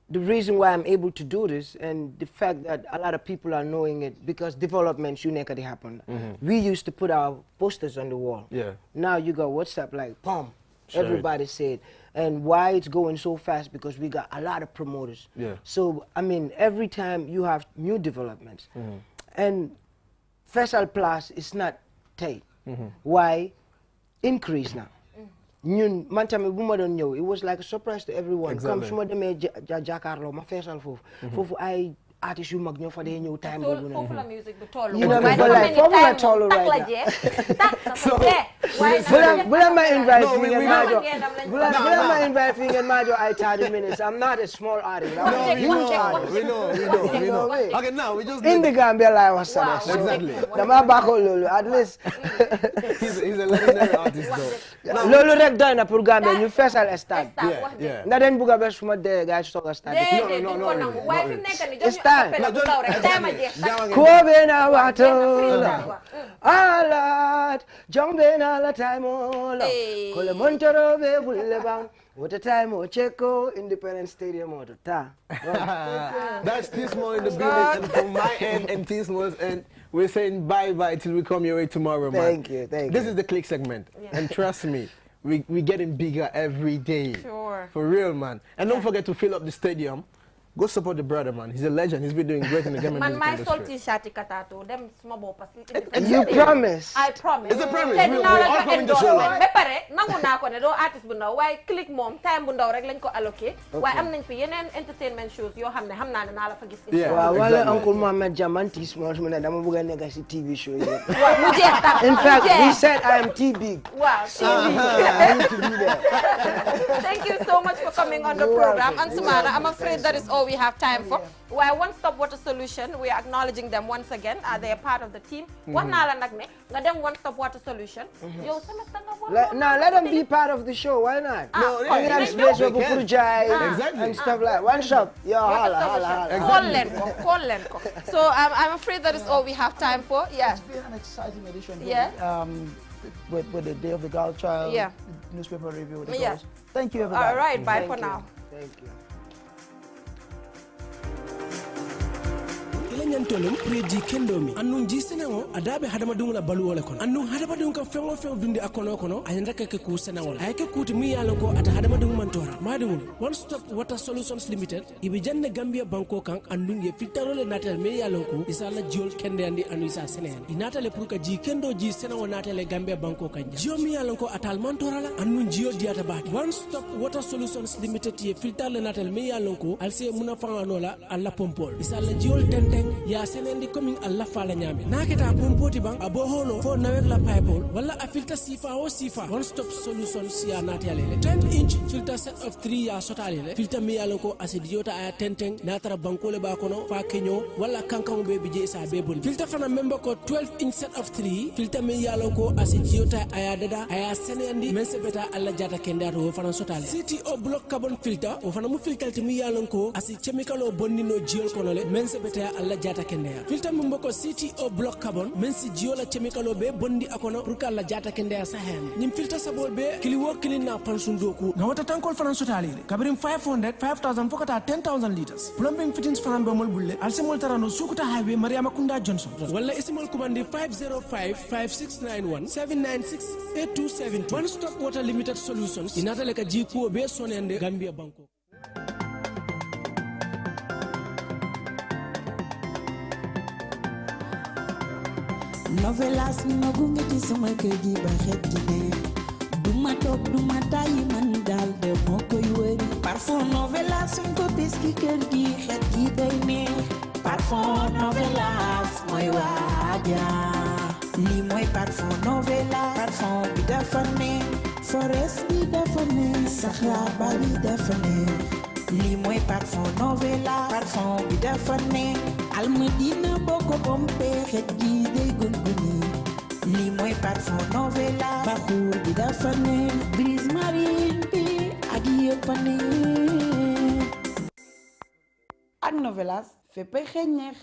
the reason why I'm able to do this and the fact that a lot of people are knowing it because developments uniquely happen. We used to put our posters on the wall. Now you got WhatsApp like boom. Everybody said. And why it's going so fast because we got a lot of promoters. So I mean every time you have new developments. And Fesal Plus is not tay. Why increase now? Ñun man tamit bu ma doon ñëw it was like a surprise to everyone. Comme su ma demee Jakaarlo ma feesal foofu ay artistes yu mag ñoo fa dee ñëw time boobu noonu. Foofu la musique bi tollu. Foofu la tollu right now. bu leen ma invite fii ngeen maa jox bu leen ma invite fii ngeen maa jox ay 30 minutes. I'm not a small artist. We know. Okay, now we just in the Gambia laay wax sa exactly. Dama baaxoo loolu at least. He's a legendary artist though. Loolu rek doy na pour Gambia ñu feesal stade. Yeah. Nga den bugg a bes suma dee gaay soog a stade. It's time. Kobe na watola, alat, jombe na la time ola, kole montoro be bulebang. What a time, Cheko, Independence Stadium, or ta. That's T-Small in the building, and from my end and T-Small's end, we're saying bye-bye till we come your way tomorrow, man. Thank you. This is the Clique segment, and trust me, we're getting bigger every day. Sure. For real, man. And don't forget to fill up the stadium. Go support the brother, man. He's a legend. He's been doing great in the game music industry. Man, my salty katato, them small bopas. You promise? I promise. It's a promise. We all coming to show up. Bepare, nangu na ko ne do artist bu ndaw waaye Clique moom time bu ndaw rek lañ ko allocate. Waaye am nañ fi yeneen entertainment shows yoo xam ne xam naa ne naa la fa gis. Waaw wala Uncle Mohamed Jaman T-Small mu ne dama bëgg a nekk ci TV show yi. Mu jeex tak. In fact, he said I am T-Big. Wow. I need to be there. Thank you so much for coming on the program. And Sumana, I'm afraid that is all we have time for. Well, One Stop Water Solution, we are acknowledging them once again. They are part of the team. What na la nag ne? Nga dem One Stop Water Solution. Yo, now let them be part of the show. Why not? No, we have space for Purjai and stuff like One Stop. Yo, holla. Call Lenko. So I'm afraid that is all we have time for. Yeah. It's been an exciting edition. Yeah. With the Day of the Girl Child. Yeah. Newspaper review with the Yeah. girls. Thank you, everybody. All right. Bye for now. Thank you. Nyantolum preji kendomi annun ji senango adabe hadama dungula baluwole kono annun hadama dung ka fengo fen dundi akono kono ayanda ke ku senangol ayke kuti mi yalo ko ata hadama dung mantora madungul One Stop Water Solutions Limited ibe janne Gambia banko kan annun ye filtarole natal mi yalo ko isala jol kende andi anu isa senen inatale pour ka ji kendo ji senango natale Gambia banko kan jio mi yalo ko atal mantora la annun jio diata baati One Stop Water Solutions Limited ye filtarole natal mi yalo ko alse muna fangano la alla pompol isala jol tenteng ya senendi coming alla fala nyame naketa pompoti bang aboholo fo nawek la pipe wala a filter sifa o sifa One Stop Solutions ya natale 10-inch filter set of 3 ya sotale filter mi yalonko acidiota aya tenteng natara bankole ba kono fa kenyo wala kankan be bije sa be bon filter fana member ko 12-inch set of 3 filter mi yalonko acidiota aya dada aya senendi mense beta alla jata kendato fana sotale CTO block carbon filter o fana mu filter mi yalonko asi chemical o bonnino jiol kono le mense beta alla jata kendea filter mumbo ko CTO block carbon men si jiola chemical be bondi akono pour kala jata kendea sa hen nim filter sabol be kiliwo kilina pansundoku na wata tankol fanan sotali kabrim 500 5000 fokata 10000 liters plumbing fittings fanan be mol bulle alsemol tarano sukuta highway Mariama Kunda Johnson wala isimol kubandi 505 5691 796 8272 One Stop Water Limited Solutions inatale ka jikuo be sonende Gambia banko. Novelas ni magunge ci sama kër gi ba xet di ne duma toog duma tàyyi man daal de moo koy wëri parfum Novelas suñ ko bis ki kër gi xet gi day neex parfum Novelas mooy waaja lii mooy parfum Novelas parfum bi dafa neex forest bi dafa neex saxaaba bi dafa neex lii mooy parfum Novelas parfum bi dafa neex almadina boo ko bompee xet gi day gunguni lii mooy parfum Novelas baxuur bi dafa neex brise marine bi ak yëpp a neex ak Novelas féppay xeeñ neex